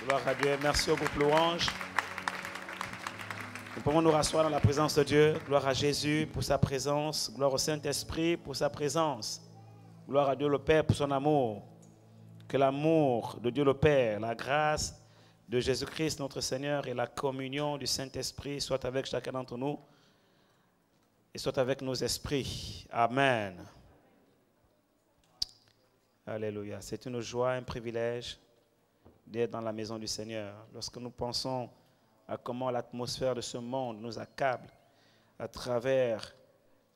Gloire à Dieu. Merci au groupe Louange. Nous pouvons nous rasseoir dans la présence de Dieu. Gloire à Jésus pour sa présence. Gloire au Saint-Esprit pour sa présence. Gloire à Dieu le Père pour son amour. Que l'amour de Dieu le Père, la grâce de Jésus-Christ notre Seigneur et la communion du Saint-Esprit soient avec chacun d'entre nous et soient avec nos esprits. Amen. Alléluia. C'est une joie, un privilège d'être dans la maison du Seigneur. Lorsque nous pensons à comment l'atmosphère de ce monde nous accable à travers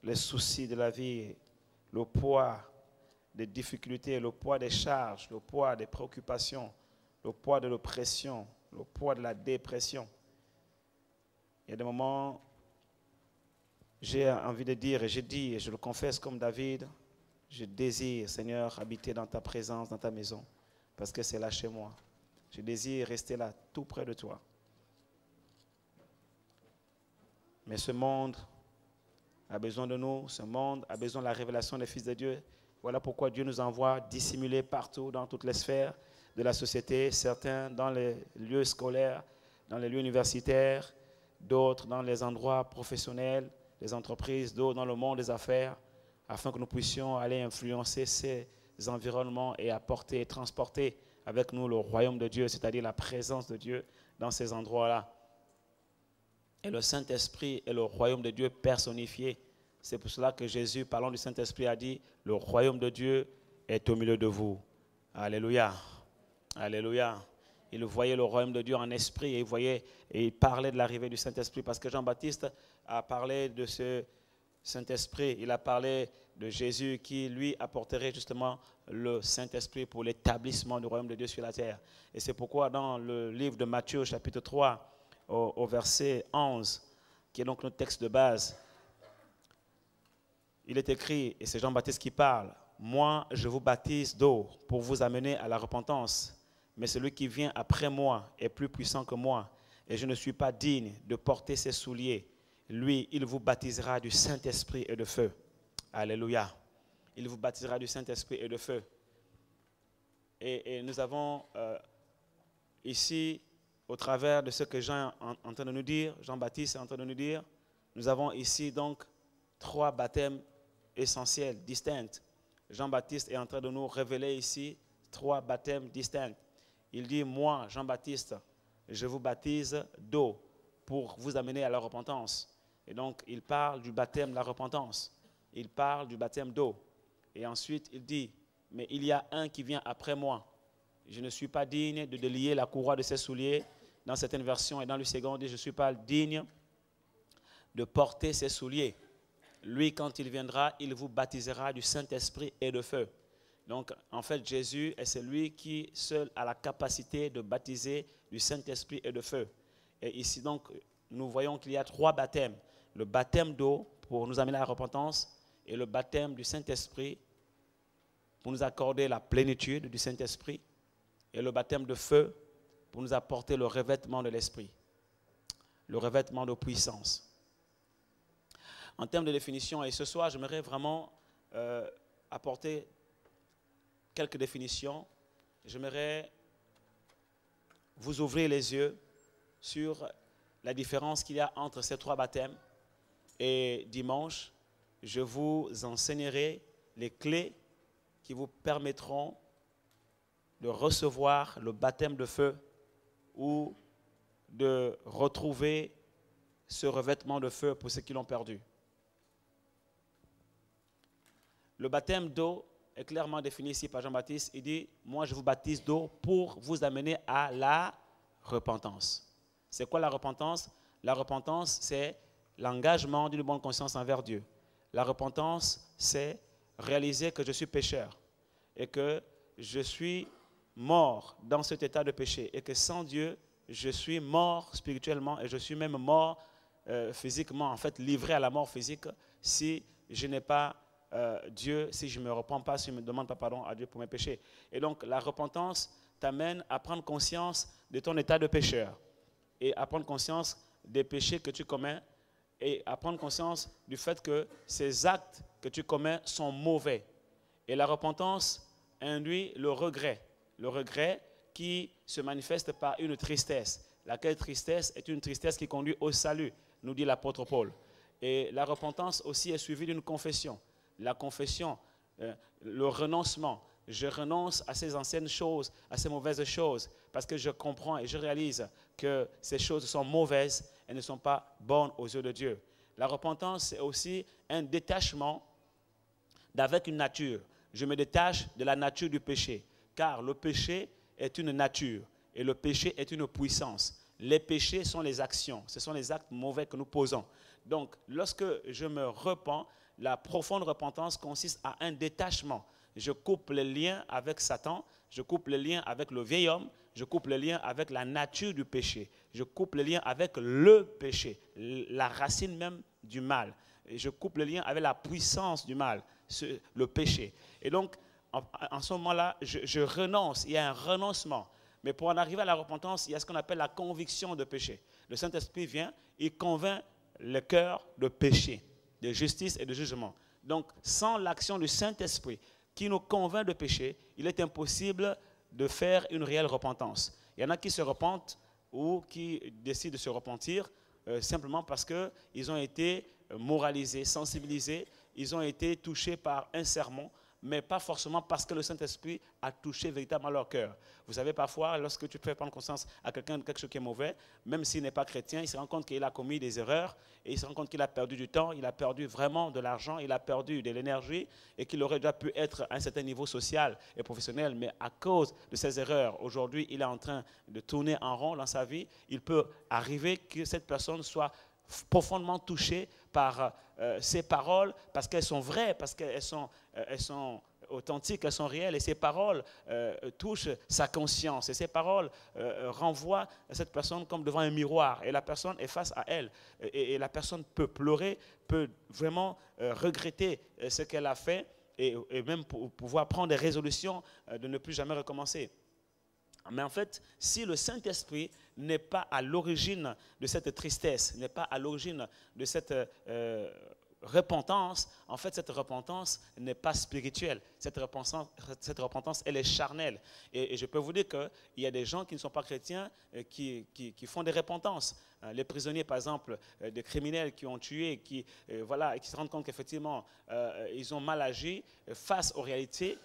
les soucis de la vie, le poids des difficultés, le poids des charges, le poids des préoccupations, le poids de l'oppression, le poids de la dépression. Il y a des moments, j'ai envie de dire, et je dis, et je le confesse comme David, je désire, Seigneur, habiter dans ta présence, dans ta maison, parce que c'est là chez moi. Je désire rester là, tout près de toi. Mais ce monde a besoin de nous, ce monde a besoin de la révélation des fils de Dieu. Voilà pourquoi Dieu nous envoie dissimuler partout, dans toutes les sphères de la société, certains dans les lieux scolaires, dans les lieux universitaires, d'autres dans les endroits professionnels, les entreprises, d'autres dans le monde des affaires, afin que nous puissions aller influencer ces environnements et apporter et transporter avec nous le royaume de Dieu, c'est-à-dire la présence de Dieu dans ces endroits-là. Et le Saint-Esprit est le royaume de Dieu personnifié. C'est pour cela que Jésus, parlant du Saint-Esprit, a dit, le royaume de Dieu est au milieu de vous. Alléluia. Alléluia. Il voyait le royaume de Dieu en esprit et il parlait de l'arrivée du Saint-Esprit parce que Jean-Baptiste a parlé de ce Saint-Esprit. Il a parlé de Jésus qui, lui, apporterait justement le Saint-Esprit pour l'établissement du royaume de Dieu sur la terre. Et c'est pourquoi dans le livre de Matthieu, chapitre 3, au verset 11, qui est donc notre texte de base, il est écrit, et c'est Jean-Baptiste qui parle, « Moi, je vous baptise d'eau pour vous amener à la repentance, mais celui qui vient après moi est plus puissant que moi, et je ne suis pas digne de porter ses souliers. Lui, il vous baptisera du Saint-Esprit et de feu. » Alléluia. Il vous baptisera du Saint-Esprit et de feu. Et nous avons ici, au travers de ce que Jean est en train de nous dire, Jean-Baptiste est en train de nous dire, nous avons ici donc 3 baptêmes essentiels, distincts. Jean-Baptiste est en train de nous révéler ici 3 baptêmes distincts. Il dit, moi, Jean-Baptiste, je vous baptise d'eau pour vous amener à la repentance. Et donc, il parle du baptême de la repentance. Il parle du baptême d'eau. Et ensuite, il dit, mais il y a un qui vient après moi. Je ne suis pas digne de délier la courroie de ses souliers. Dans certaines versions et dans le second, on dit, je ne suis pas digne de porter ses souliers. Lui, quand il viendra, il vous baptisera du Saint-Esprit et de feu. Donc, en fait, Jésus est celui qui seul a la capacité de baptiser du Saint-Esprit et de feu. Et ici, donc, nous voyons qu'il y a 3 baptêmes. Le baptême d'eau pour nous amener à la repentance et le baptême du Saint-Esprit pour nous accorder la plénitude du Saint-Esprit et le baptême de feu pour nous apporter le revêtement de l'Esprit, le revêtement de puissance. En termes de définition, et ce soir, j'aimerais vraiment apporter quelques définitions. J'aimerais vous ouvrir les yeux sur la différence qu'il y a entre ces 3 baptêmes. Et dimanche, je vous enseignerai les clés qui vous permettront de recevoir le baptême de feu ou de retrouver ce revêtement de feu pour ceux qui l'ont perdu. Le baptême d'eau est clairement défini ici par Jean-Baptiste. Il dit, moi je vous baptise d'eau pour vous amener à la repentance. C'est quoi la repentance? La repentance, c'est l'engagement d'une bonne conscience envers Dieu. La repentance, c'est réaliser que je suis pécheur et que je suis mort dans cet état de péché et que sans Dieu, je suis mort spirituellement et je suis même mort physiquement, en fait livré à la mort physique si je n'ai pas Dieu, si je ne me repens pas, si je ne me demande pas pardon à Dieu pour mes péchés. Et donc la repentance t'amène à prendre conscience de ton état de pécheur et à prendre conscience des péchés que tu commets et à prendre conscience du fait que ces actes que tu commets sont mauvais. Et la repentance induit le regret qui se manifeste par une tristesse. Laquelle tristesse est une tristesse qui conduit au salut, nous dit l'apôtre Paul. Et la repentance aussi est suivie d'une confession. La confession, le renoncement. Je renonce à ces anciennes choses, à ces mauvaises choses, parce que je comprends et je réalise que ces choses sont mauvaises et ne sont pas bonnes aux yeux de Dieu. La repentance, c'est aussi un détachement d'avec une nature. Je me détache de la nature du péché, car le péché est une nature et le péché est une puissance. Les péchés sont les actions, ce sont les actes mauvais que nous posons. Donc, lorsque je me repens, la profonde repentance consiste à un détachement. Je coupe les liens avec Satan, je coupe les liens avec le vieil homme, je coupe les liens avec la nature du péché, je coupe les liens avec le péché, la racine même du mal. Et je coupe les liens avec la puissance du mal, le péché. Et donc, en ce moment-là, je renonce, il y a un renoncement. Mais pour en arriver à la repentance, il y a ce qu'on appelle la conviction de péché. Le Saint-Esprit vient, il convainc le cœur de péché, de justice et de jugement. Donc, sans l'action du Saint-Esprit qui nous convainc de péché, il est impossible de faire une réelle repentance. Il y en a qui se repentent ou qui décident de se repentir simplement parce qu'ils ont été moralisés, sensibilisés, ils ont été touchés par un sermon, mais pas forcément parce que le Saint-Esprit a touché véritablement leur cœur. Vous savez, parfois, lorsque tu fais prendre conscience à quelqu'un de quelque chose qui est mauvais, même s'il n'est pas chrétien, il se rend compte qu'il a commis des erreurs et il se rend compte qu'il a perdu du temps, il a perdu vraiment de l'argent, il a perdu de l'énergie et qu'il aurait déjà pu être à un certain niveau social et professionnel, mais à cause de ses erreurs, aujourd'hui, il est en train de tourner en rond dans sa vie. Il peut arriver que cette personne soit profondément touchée par ces paroles parce qu'elles sont vraies, parce qu'elles sont authentiques, elles sont réelles, et ces paroles touchent sa conscience, et ces paroles renvoient cette personne comme devant un miroir, et la personne est face à elle, et la personne peut pleurer, peut vraiment regretter ce qu'elle a fait, et même pouvoir prendre des résolutions de ne plus jamais recommencer. Mais en fait, si le Saint-Esprit n'est pas à l'origine de cette tristesse, n'est pas à l'origine de cette repentance, en fait, cette repentance n'est pas spirituelle. Cette repentance, elle est charnelle. Et je peux vous dire qu'il y a des gens qui ne sont pas chrétiens qui font des repentances. Les prisonniers, par exemple, des criminels qui ont tué, qui se rendent compte qu'effectivement, ils ont mal agi face aux réalités,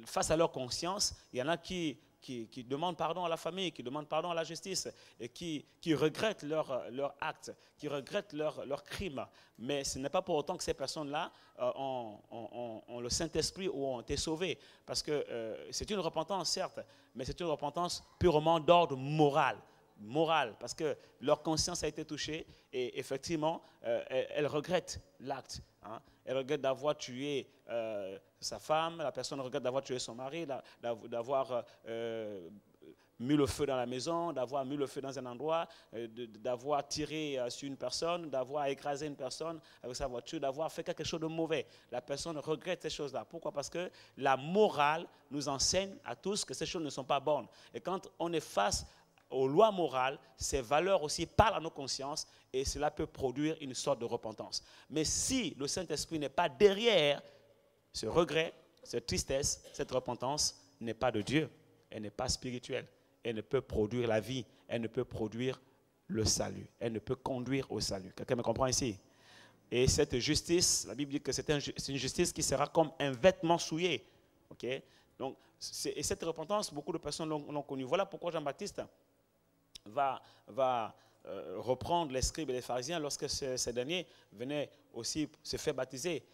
face à leur conscience. Il y en a qui demandent pardon à la famille, qui demandent pardon à la justice, et qui regrettent leur acte, qui regrettent leur crime. Mais ce n'est pas pour autant que ces personnes-là ont le Saint-Esprit ou ont été sauvées. Parce que c'est une repentance, certes, mais c'est une repentance purement d'ordre moral. Parce que leur conscience a été touchée et effectivement, elles regrettent l'acte. Hein. Elle regrette d'avoir tué sa femme, la personne regrette d'avoir tué son mari, d'avoir mis le feu dans la maison, d'avoir mis le feu dans un endroit, d'avoir tiré sur une personne, d'avoir écrasé une personne avec sa voiture, d'avoir fait quelque chose de mauvais. La personne regrette ces choses-là. Pourquoi? Parce que la morale nous enseigne à tous que ces choses ne sont pas bonnes. Et quand on est face aux lois morales, ces valeurs aussi parlent à nos consciences et cela peut produire une sorte de repentance. Mais si le Saint-Esprit n'est pas derrière, ce regret, cette tristesse, cette repentance n'est pas de Dieu, elle n'est pas spirituelle, elle ne peut produire la vie, elle ne peut produire le salut, elle ne peut conduire au salut. Quelqu'un me comprend ici? Et cette justice, la Bible dit que c'est une justice qui sera comme un vêtement souillé. Okay? Donc, et cette repentance, beaucoup de personnes l'ont connue. Voilà pourquoi Jean-Baptiste va reprendre les scribes et les pharisiens lorsque ces derniers venaient aussi se faire baptiser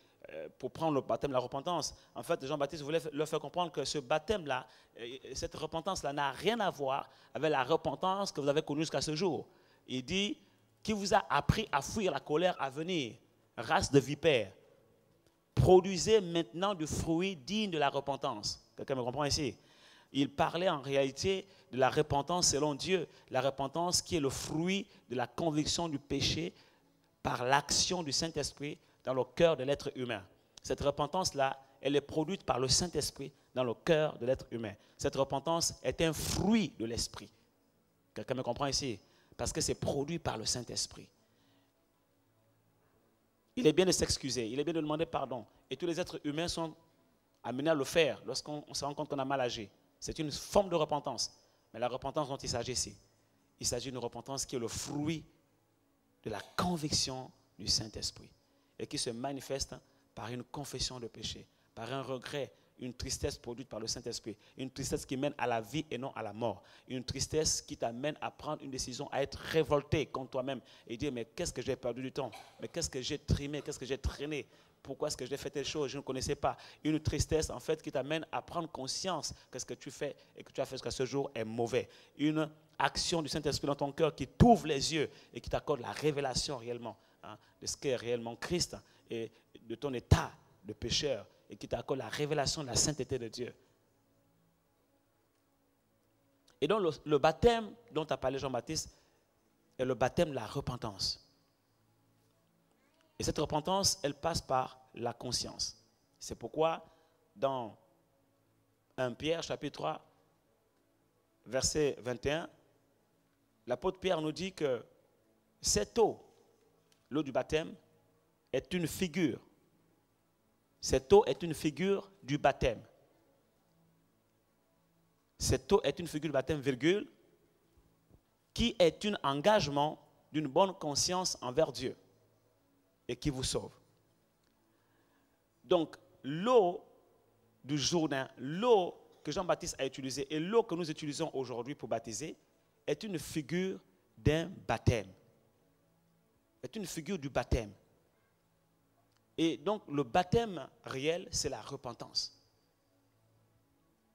pour prendre le baptême de la repentance. En fait, Jean-Baptiste voulait leur faire comprendre que ce baptême-là, cette repentance-là n'a rien à voir avec la repentance que vous avez connue jusqu'à ce jour. Il dit, qui vous a appris à fuir la colère à venir, race de vipères, produisez maintenant du fruit digne de la repentance. Quelqu'un me comprend ici? Il parlait en réalité de la repentance selon Dieu, la repentance qui est le fruit de la conviction du péché par l'action du Saint-Esprit dans le cœur de l'être humain. Cette repentance-là, elle est produite par le Saint-Esprit dans le cœur de l'être humain. Cette repentance est un fruit de l'Esprit. Quelqu'un me comprend ici? Parce que c'est produit par le Saint-Esprit. Il est bien de s'excuser, il est bien de demander pardon. Et tous les êtres humains sont amenés à le faire lorsqu'on se rend compte qu'on a mal agi. C'est une forme de repentance. Mais la repentance dont il s'agit ici, il s'agit d'une repentance qui est le fruit de la conviction du Saint-Esprit et qui se manifeste par une confession de péché, par un regret, une tristesse produite par le Saint-Esprit, une tristesse qui mène à la vie et non à la mort, une tristesse qui t'amène à prendre une décision, à être révolté contre toi-même et dire mais qu'est-ce que j'ai perdu du temps, mais qu'est-ce que j'ai trimé, qu'est-ce que j'ai traîné, pourquoi est-ce que j'ai fait telle chose, je ne connaissais pas. Une tristesse en fait qui t'amène à prendre conscience que ce que tu fais et que tu as fait jusqu'à ce jour est mauvais. Une action du Saint-Esprit dans ton cœur qui t'ouvre les yeux et qui t'accorde la révélation réellement de ce qu'est réellement Christ et de ton état de pécheur et qui t'accorde la révélation de la sainteté de Dieu. Et donc le baptême dont a parlé Jean-Baptiste est le baptême de la repentance. Et cette repentance, elle passe par la conscience. C'est pourquoi dans 1 Pierre chapitre 3, verset 21, l'apôtre Pierre nous dit que cette eau, l'eau du baptême, est une figure. Cette eau est une figure du baptême. Cette eau est une figure du baptême, virgule, qui est un engagement d'une bonne conscience envers Dieu et qui vous sauve. Donc, l'eau du Jourdain, l'eau que Jean-Baptiste a utilisée et l'eau que nous utilisons aujourd'hui pour baptiser est une figure d'un baptême. Est une figure du baptême. Et donc, le baptême réel, c'est la repentance.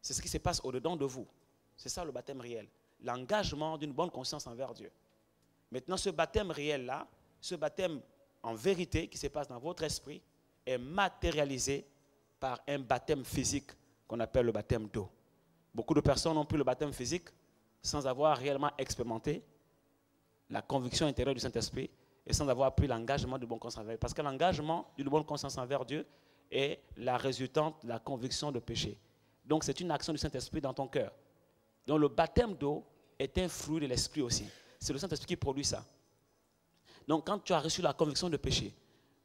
C'est ce qui se passe au-dedans de vous. C'est ça le baptême réel. L'engagement d'une bonne conscience envers Dieu. Maintenant, ce baptême réel-là, ce baptême en vérité qui se passe dans votre esprit, est matérialisé par un baptême physique qu'on appelle le baptême d'eau. Beaucoup de personnes ont pris le baptême physique sans avoir réellement expérimenté la conviction intérieure du Saint-Esprit et sans avoir pris l'engagement de bonne conscience envers Dieu. Parce que l'engagement d'une bonne conscience envers Dieu est la résultante de la conviction de péché. Donc c'est une action du Saint-Esprit dans ton cœur. Donc le baptême d'eau est un fruit de l'Esprit aussi. C'est le Saint-Esprit qui produit ça. Donc quand tu as reçu la conviction de péché,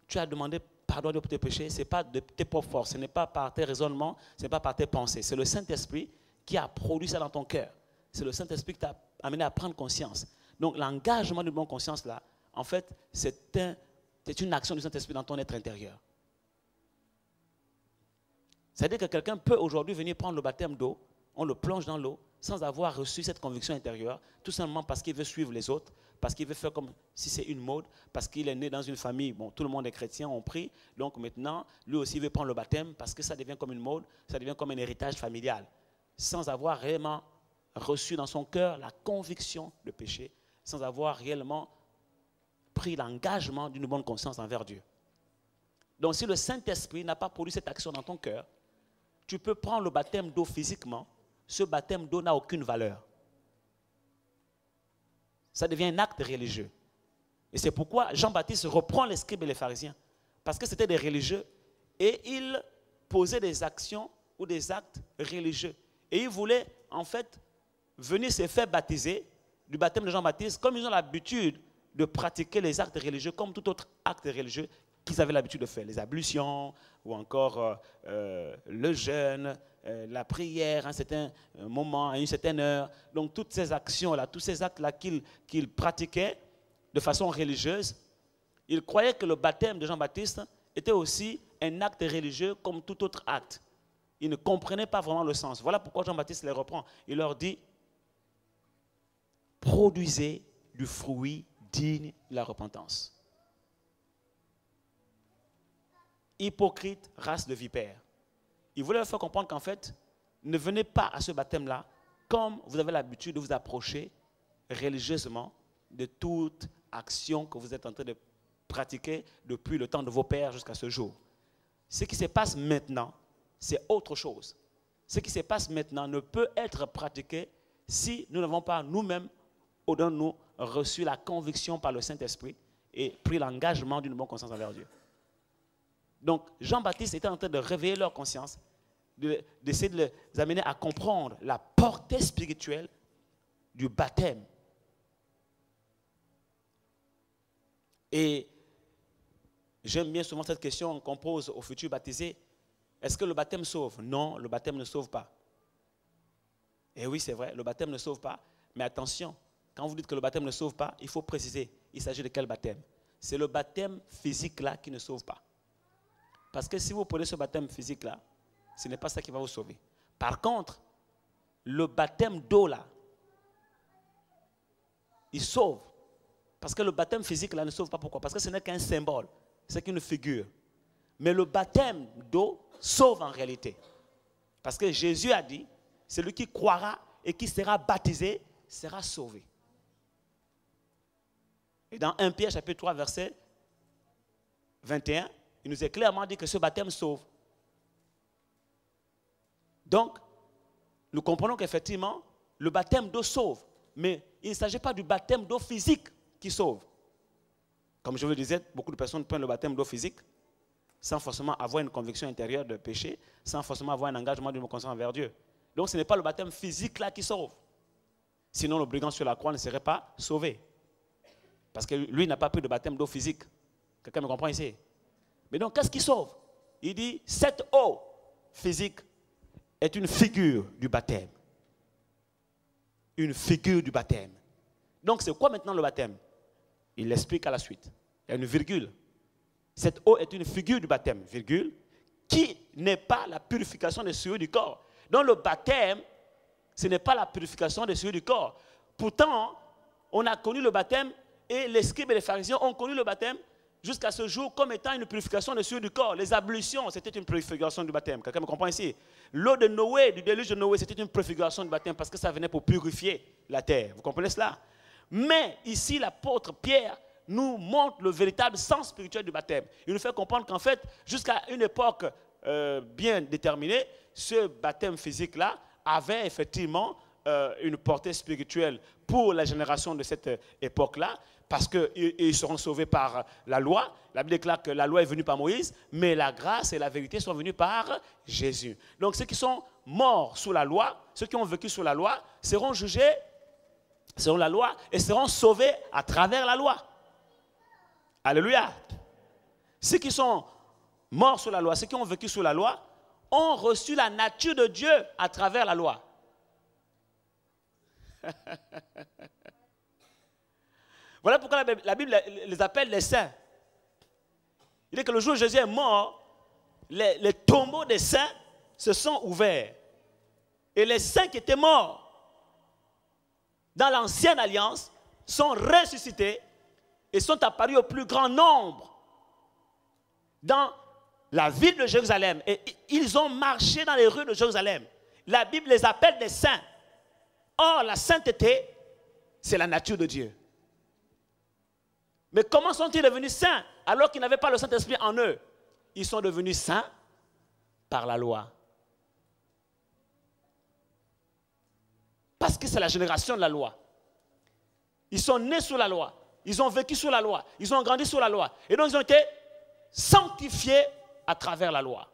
tu as demandé pardon pour tes péchés, ce n'est pas de tes propres forces, ce n'est pas par tes raisonnements, ce n'est pas par tes pensées. C'est le Saint-Esprit qui a produit ça dans ton cœur. C'est le Saint-Esprit qui t'a amené à prendre conscience. Donc l'engagement d'une bonne conscience là, en fait, c'est une action du Saint-Esprit dans ton être intérieur. C'est-à-dire que quelqu'un peut aujourd'hui venir prendre le baptême d'eau, on le plonge dans l'eau, sans avoir reçu cette conviction intérieure, tout simplement parce qu'il veut suivre les autres, parce qu'il veut faire comme si c'est une mode, parce qu'il est né dans une famille, bon, tout le monde est chrétien, on prie, donc maintenant, lui aussi veut prendre le baptême, parce que ça devient comme une mode, ça devient comme un héritage familial, sans avoir réellement reçu dans son cœur la conviction de péché, sans avoir réellement pris l'engagement d'une bonne conscience envers Dieu. Donc si le Saint-Esprit n'a pas produit cette action dans ton cœur, tu peux prendre le baptême d'eau physiquement, ce baptême d'eau n'a aucune valeur. Ça devient un acte religieux. Et c'est pourquoi Jean-Baptiste reprend les scribes et les pharisiens. Parce que c'était des religieux et ils posaient des actions ou des actes religieux. Et ils voulaient en fait venir se faire baptiser du baptême de Jean-Baptiste comme ils ont l'habitude de pratiquer les actes religieux comme tout autre acte religieux qu'ils avaient l'habitude de faire. Les ablutions ou encore le jeûne, la prière à un certain moment, à une certaine heure. Donc toutes ces actions-là, tous ces actes-là qu'ils pratiquaient de façon religieuse, ils croyaient que le baptême de Jean-Baptiste était aussi un acte religieux comme tout autre acte. Ils ne comprenaient pas vraiment le sens. Voilà pourquoi Jean-Baptiste les reprend. Il leur dit, produisez du fruit digne de la repentance. Hypocrite, race de vipères. Il voulait leur faire comprendre qu'en fait, ne venez pas à ce baptême-là comme vous avez l'habitude de vous approcher religieusement de toute action que vous êtes en train de pratiquer depuis le temps de vos pères jusqu'à ce jour. Ce qui se passe maintenant, c'est autre chose. Ce qui se passe maintenant ne peut être pratiqué si nous n'avons pas nous-mêmes, au-dedans de nous, reçu la conviction par le Saint-Esprit et pris l'engagement d'une bonne conscience envers Dieu. Donc, Jean-Baptiste était en train de réveiller leur conscience, d'essayer de les amener à comprendre la portée spirituelle du baptême. Et j'aime bien souvent cette question qu'on pose aux futurs baptisés. Est-ce que le baptême sauve? Non, le baptême ne sauve pas. Et oui, c'est vrai, le baptême ne sauve pas. Mais attention, quand vous dites que le baptême ne sauve pas, il faut préciser, il s'agit de quel baptême? C'est le baptême physique-là qui ne sauve pas. Parce que si vous prenez ce baptême physique-là, ce n'est pas ça qui va vous sauver. Par contre, le baptême d'eau-là, il sauve. Parce que le baptême physique-là ne sauve pas. Pourquoi? Parce que ce n'est qu'un symbole, c'est qu'une figure. Mais le baptême d'eau sauve en réalité. Parce que Jésus a dit, celui qui croira et qui sera baptisé sera sauvé. Et dans 1 Pierre chapitre 3 verset 21, il nous est clairement dit que ce baptême sauve. Donc, nous comprenons qu'effectivement, le baptême d'eau sauve. Mais il ne s'agit pas du baptême d'eau physique qui sauve. Comme je vous le disais, beaucoup de personnes prennent le baptême d'eau physique sans forcément avoir une conviction intérieure de péché, sans forcément avoir un engagement d'une conscience envers Dieu. Donc ce n'est pas le baptême physique là qui sauve. Sinon le brigand sur la croix ne serait pas sauvé. Parce que lui n'a pas pris de baptême d'eau physique. Quelqu'un me comprend ici? Mais donc qu'est-ce qui sauve? Il dit, cette eau physique est une figure du baptême. Une figure du baptême. Donc c'est quoi maintenant le baptême? Il l'explique à la suite. Il y a une virgule. Cette eau est une figure du baptême, virgule, qui n'est pas la purification des souillures du corps. Donc le baptême, ce n'est pas la purification des souillures du corps. Pourtant, on a connu le baptême et les scribes et les pharisiens ont connu le baptême jusqu'à ce jour comme étant une purification des souillures du corps. Les ablutions, c'était une préfiguration du baptême. Quelqu'un me comprend ici? L'eau de Noé, du déluge de Noé, c'était une préfiguration du baptême parce que ça venait pour purifier la terre. Vous comprenez cela? Mais ici, l'apôtre Pierre nous montre le véritable sens spirituel du baptême. Il nous fait comprendre qu'en fait, jusqu'à une époque bien déterminée, ce baptême physique-là avait effectivement une portée spirituelle pour la génération de cette époque-là, parce qu'ils seront sauvés par la loi. La Bible déclare que la loi est venue par Moïse, mais la grâce et la vérité sont venues par Jésus. Donc ceux qui sont morts sous la loi, ceux qui ont vécu sous la loi, seront jugés selon la loi et seront sauvés à travers la loi. Alléluia. Ceux qui sont morts sous la loi, ceux qui ont vécu sous la loi, ont reçu la nature de Dieu à travers la loi. Voilà pourquoi la Bible les appelle les saints. Il dit que le jour où Jésus est mort, les tombeaux des saints se sont ouverts. Et les saints qui étaient morts dans l'ancienne alliance sont ressuscités et sont apparus au plus grand nombre dans la ville de Jérusalem. Et ils ont marché dans les rues de Jérusalem. La Bible les appelle des saints. Or, la sainteté, c'est la nature de Dieu. Mais comment sont-ils devenus saints alors qu'ils n'avaient pas le Saint-Esprit en eux? Ils sont devenus saints par la loi. Parce que c'est la génération de la loi. Ils sont nés sous la loi. Ils ont vécu sous la loi. Ils ont grandi sous la loi. Et donc ils ont été sanctifiés à travers la loi.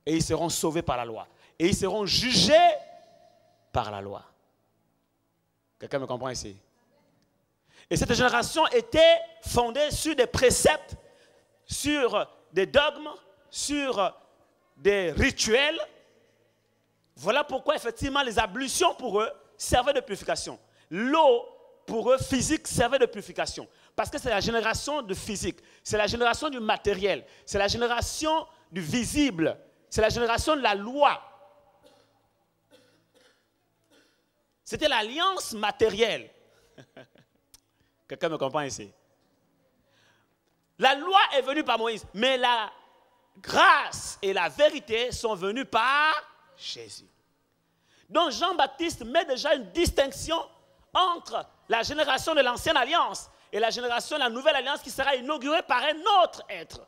Et ils seront sauvés par la loi. Et ils seront jugés par la loi. Quelqu'un me comprend ici? Et cette génération était fondée sur des préceptes, sur des dogmes, sur des rituels. Voilà pourquoi effectivement les ablutions pour eux servaient de purification. L'eau pour eux physique servait de purification. Parce que c'est la génération du physique, c'est la génération du matériel, c'est la génération du visible, c'est la génération de la loi. C'était l'alliance matérielle. Quelqu'un me comprend ici? La loi est venue par Moïse, mais la grâce et la vérité sont venues par Jésus. Donc Jean-Baptiste met déjà une distinction entre la génération de l'ancienne alliance et la génération de la nouvelle alliance qui sera inaugurée par un autre être.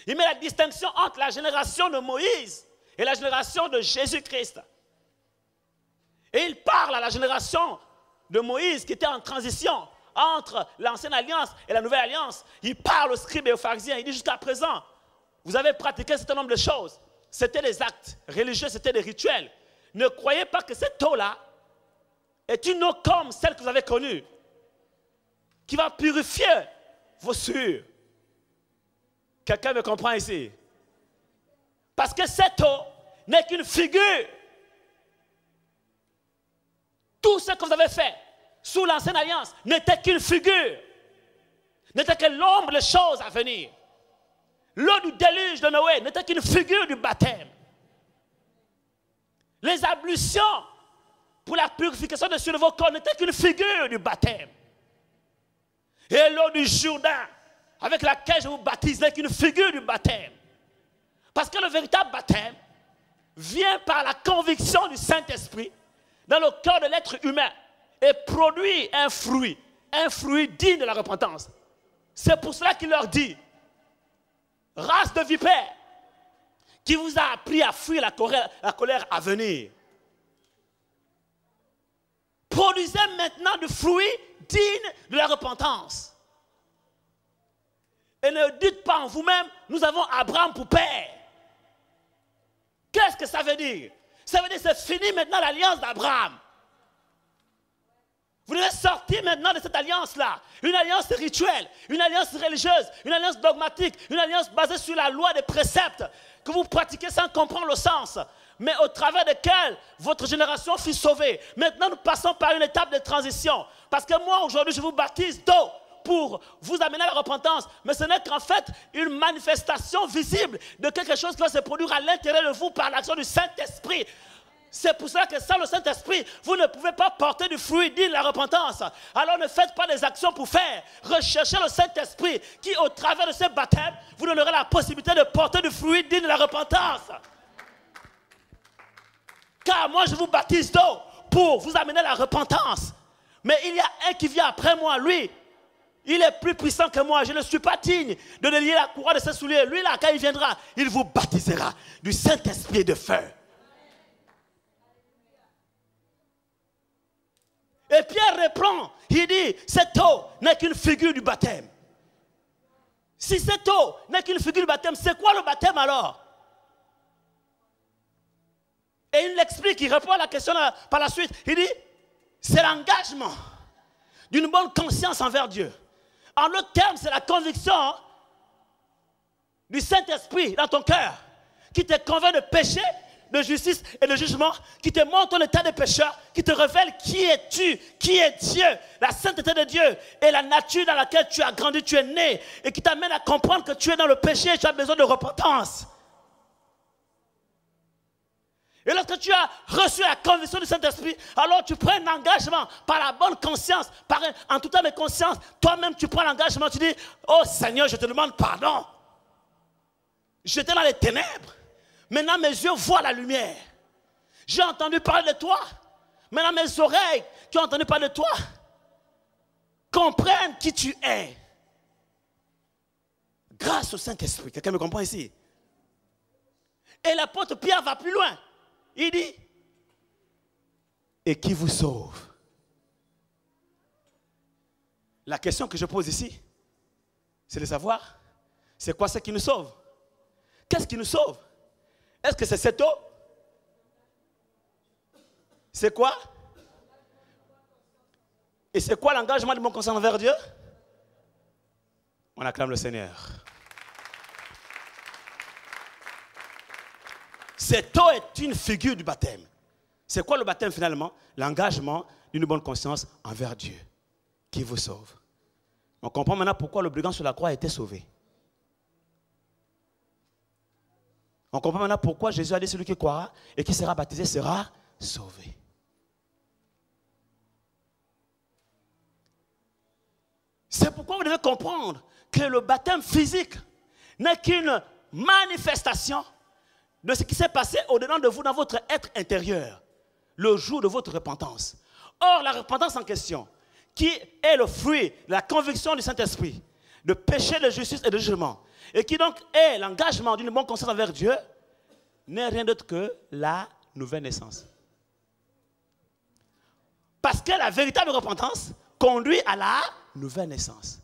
Il met la distinction entre la génération de Moïse et la génération de Jésus-Christ. Et il parle à la génération de Moïse qui était en transition entre l'ancienne alliance et la nouvelle alliance. Il parle aux scribes et aux pharisiens. Il dit jusqu'à présent, vous avez pratiqué un certain nombre de choses. C'était des actes religieux, c'était des rituels. Ne croyez pas que cette eau-là est une eau comme celle que vous avez connue, qui va purifier vos souillures. Quelqu'un me comprend ici? Parce que cette eau n'est qu'une figure tout ce que vous avez fait sous l'ancienne alliance n'était qu'une figure, n'était que l'ombre des choses à venir. L'eau du déluge de Noé n'était qu'une figure du baptême. Les ablutions pour la purification de vos corps n'étaient qu'une figure du baptême. Et l'eau du Jourdain avec laquelle je vous baptise n'est qu'une figure du baptême. Parce que le véritable baptême vient par la conviction du Saint-Esprit dans le cœur de l'être humain et produit un fruit digne de la repentance. C'est pour cela qu'il leur dit, race de vipères, qui vous a appris à fuir la colère à venir. Produisez maintenant du fruit digne de la repentance. Et ne dites pas en vous-même, nous avons Abraham pour père. Qu'est-ce que ça veut dire? Ça veut dire que c'est fini maintenant l'alliance d'Abraham. Vous devez sortir maintenant de cette alliance-là. Une alliance rituelle, une alliance religieuse, une alliance dogmatique, une alliance basée sur la loi des préceptes que vous pratiquez sans comprendre le sens, mais au travers desquels votre génération fut sauvée. Maintenant, nous passons par une étape de transition. Parce que moi, aujourd'hui, je vous baptise d'eau pour vous amener à la repentance. Mais ce n'est qu'en fait une manifestation visible de quelque chose qui va se produire à l'intérieur de vous par l'action du Saint-Esprit. C'est pour cela que sans le Saint-Esprit, vous ne pouvez pas porter du fruit digne de la repentance. Alors ne faites pas des actions pour faire. Recherchez le Saint-Esprit qui, au travers de ce baptême, vous donnerez la possibilité de porter du fruit digne de la repentance. Car moi, je vous baptise d'eau pour vous amener à la repentance. Mais il y a un qui vient après moi, lui. Il est plus puissant que moi. Je ne suis pas digne de délier la couronne de ses souliers. Lui, là, quand il viendra, il vous baptisera du Saint-Esprit et de feu. Et Pierre reprend, il dit, cette eau n'est qu'une figure du baptême. Si cette eau n'est qu'une figure du baptême, c'est quoi le baptême alors? Et il l'explique, il répond à la question par la suite. Il dit, c'est l'engagement d'une bonne conscience envers Dieu. En d'autres termes, c'est la conviction du Saint-Esprit dans ton cœur qui te convainc de péché, de justice et de jugement, qui te montre l'état des pécheurs, qui te révèle qui es-tu, qui est Dieu, la sainteté de Dieu et la nature dans laquelle tu as grandi, tu es né, et qui t'amène à comprendre que tu es dans le péché et tu as besoin de repentance. Et lorsque tu as reçu la conviction du Saint-Esprit, alors tu prends un engagement par la bonne conscience, en tout temps de conscience, toi-même tu prends l'engagement, tu dis, oh Seigneur, je te demande pardon. J'étais dans les ténèbres. Maintenant, mes yeux voient la lumière. J'ai entendu parler de toi. Maintenant, mes oreilles qui ont entendu parler de toi comprennent qui tu es. Grâce au Saint-Esprit. Quelqu'un me comprend ici? Et l'apôtre Pierre va plus loin. Il dit, et qui vous sauve? La question que je pose ici, c'est de savoir, c'est quoi ce qui nous sauve? Qu'est-ce qui nous sauve? Est-ce que c'est cette eau? C'est quoi? Et c'est quoi l'engagement de mon conscience envers Dieu? On acclame le Seigneur. Cette eau est une figure du baptême. C'est quoi le baptême finalement? L'engagement d'une bonne conscience envers Dieu qui vous sauve. On comprend maintenant pourquoi le brigand sur la croix a été sauvé. On comprend maintenant pourquoi Jésus a dit celui qui croira et qui sera baptisé sera sauvé. C'est pourquoi vous devez comprendre que le baptême physique n'est qu'une manifestation de ce qui s'est passé au-dedans de vous dans votre être intérieur, le jour de votre repentance. Or, la repentance en question, qui est le fruit de la conviction du Saint-Esprit, de péché, de justice et de jugement, et qui donc est l'engagement d'une bonne conscience envers Dieu, n'est rien d'autre que la nouvelle naissance. Parce que la véritable repentance conduit à la nouvelle naissance.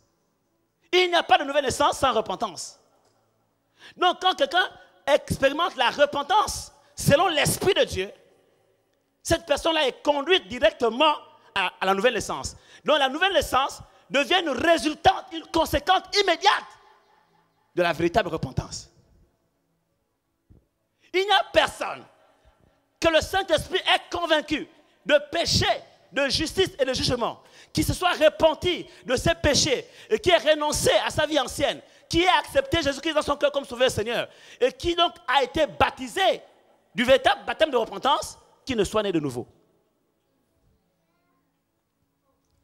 Il n'y a pas de nouvelle naissance sans repentance. Donc quand quelqu'un expérimente la repentance selon l'Esprit de Dieu, cette personne-là est conduite directement à la nouvelle naissance. Donc la nouvelle naissance devient une résultante, une conséquence immédiate de la véritable repentance. Il n'y a personne que le Saint-Esprit est convaincu de péché de justice et de jugement, qui se soit repenti de ses péchés et qui ait renoncé à sa vie ancienne, qui ait accepté Jésus-Christ dans son cœur comme sauveur et Seigneur, et qui donc a été baptisé du véritable baptême de repentance, qui ne soit né de nouveau.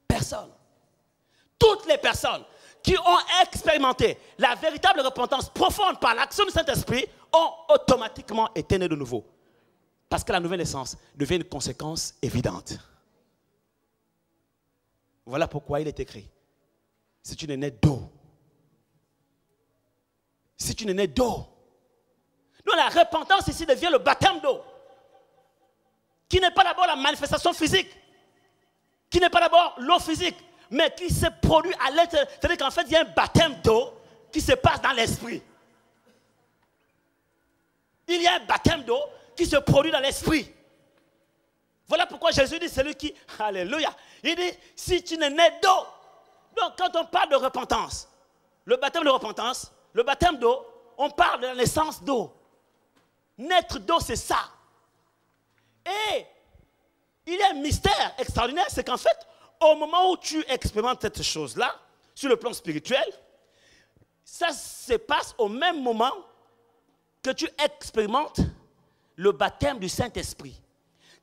Personne. Toutes les personnes qui ont expérimenté la véritable repentance profonde par l'action du Saint-Esprit ont automatiquement été nés de nouveau. Parce que la nouvelle naissance devient une conséquence évidente. Voilà pourquoi il est écrit. Si tu n'es né d'eau. Si tu n'es né d'eau. Donc la repentance ici devient le baptême d'eau. Qui n'est pas d'abord la manifestation physique. Qui n'est pas d'abord l'eau physique. Mais qui se produit à l'intérieur. C'est-à-dire qu'en fait, il y a un baptême d'eau qui se passe dans l'esprit. Il y a un baptême d'eau qui se produit dans l'esprit. Voilà pourquoi Jésus dit, celui qui, alléluia, il dit, si tu n'es né d'eau. Donc quand on parle de repentance, le baptême de repentance, le baptême d'eau, on parle de la naissance d'eau. Naître d'eau, c'est ça. Et il y a un mystère extraordinaire, c'est qu'en fait, au moment où tu expérimentes cette chose-là, sur le plan spirituel, ça se passe au même moment que tu expérimentes le baptême du Saint-Esprit.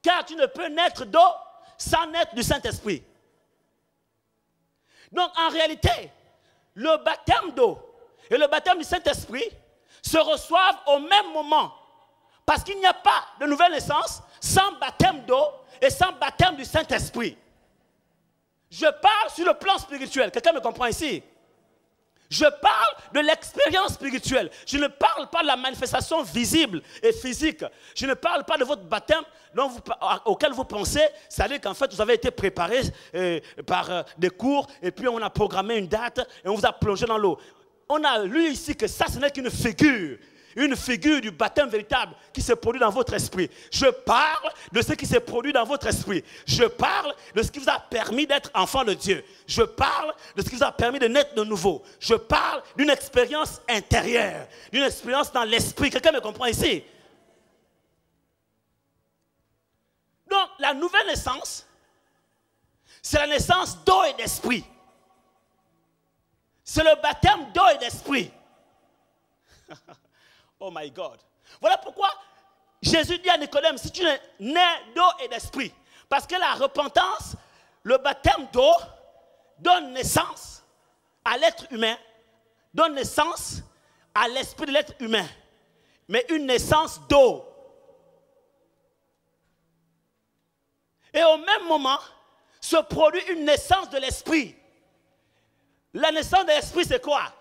Car tu ne peux naître d'eau sans naître du Saint-Esprit. Donc en réalité, le baptême d'eau et le baptême du Saint-Esprit se reçoivent au même moment. Parce qu'il n'y a pas de nouvelle naissance sans baptême d'eau et sans baptême du Saint-Esprit. Je parle sur le plan spirituel. Quelqu'un me comprend ici? Je parle de l'expérience spirituelle. Je ne parle pas de la manifestation visible et physique. Je ne parle pas de votre baptême auquel vous pensez. C'est-à-dire qu'en fait, vous avez été préparé par des cours et puis on a programmé une date et on vous a plongé dans l'eau. On a lu ici que ça, ce n'est qu'une figure. Une figure du baptême véritable qui se produit dans votre esprit. Je parle de ce qui s'est produit dans votre esprit. Je parle de ce qui vous a permis d'être enfant de Dieu. Je parle de ce qui vous a permis de naître de nouveau. Je parle d'une expérience intérieure, d'une expérience dans l'esprit. Quelqu'un me comprend ici? Donc, la nouvelle naissance, c'est la naissance d'eau et d'esprit. C'est le baptême d'eau et d'esprit. Oh my God. Voilà pourquoi Jésus dit à Nicodème, si tu es né d'eau et d'esprit, parce que la repentance, le baptême d'eau, donne naissance à l'être humain, donne naissance à l'esprit de l'être humain, mais une naissance d'eau. Et au même moment, se produit une naissance de l'esprit. La naissance de l'esprit, c'est quoi?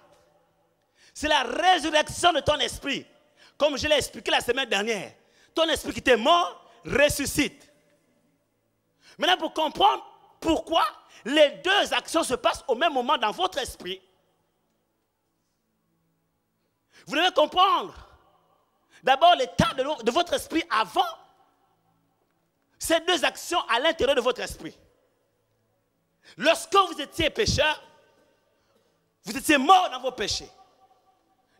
C'est la résurrection de ton esprit. Comme je l'ai expliqué la semaine dernière. Ton esprit qui était mort ressuscite. Maintenant, pour comprendre pourquoi les deux actions se passent au même moment dans votre esprit, vous devez comprendre d'abord l'état de votre esprit avant ces deux actions à l'intérieur de votre esprit. Lorsque vous étiez pécheur, vous étiez mort dans vos péchés.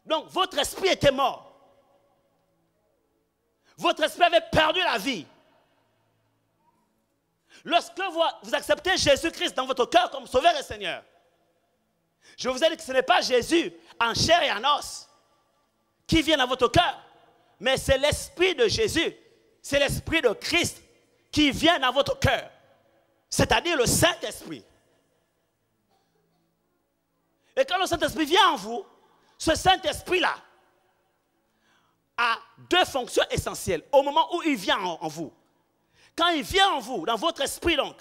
Donc, votre esprit était mort. Votre esprit avait perdu la vie. Lorsque vous acceptez Jésus-Christ dans votre cœur comme Sauveur et Seigneur, je vous ai dit que ce n'est pas Jésus en chair et en os qui vient dans votre cœur, mais c'est l'Esprit de Jésus, c'est l'Esprit de Christ qui vient dans votre cœur, c'est-à-dire le Saint-Esprit. Et quand le Saint-Esprit vient en vous, ce Saint-Esprit-là a deux fonctions essentielles au moment où il vient en vous. Quand il vient en vous, dans votre esprit donc,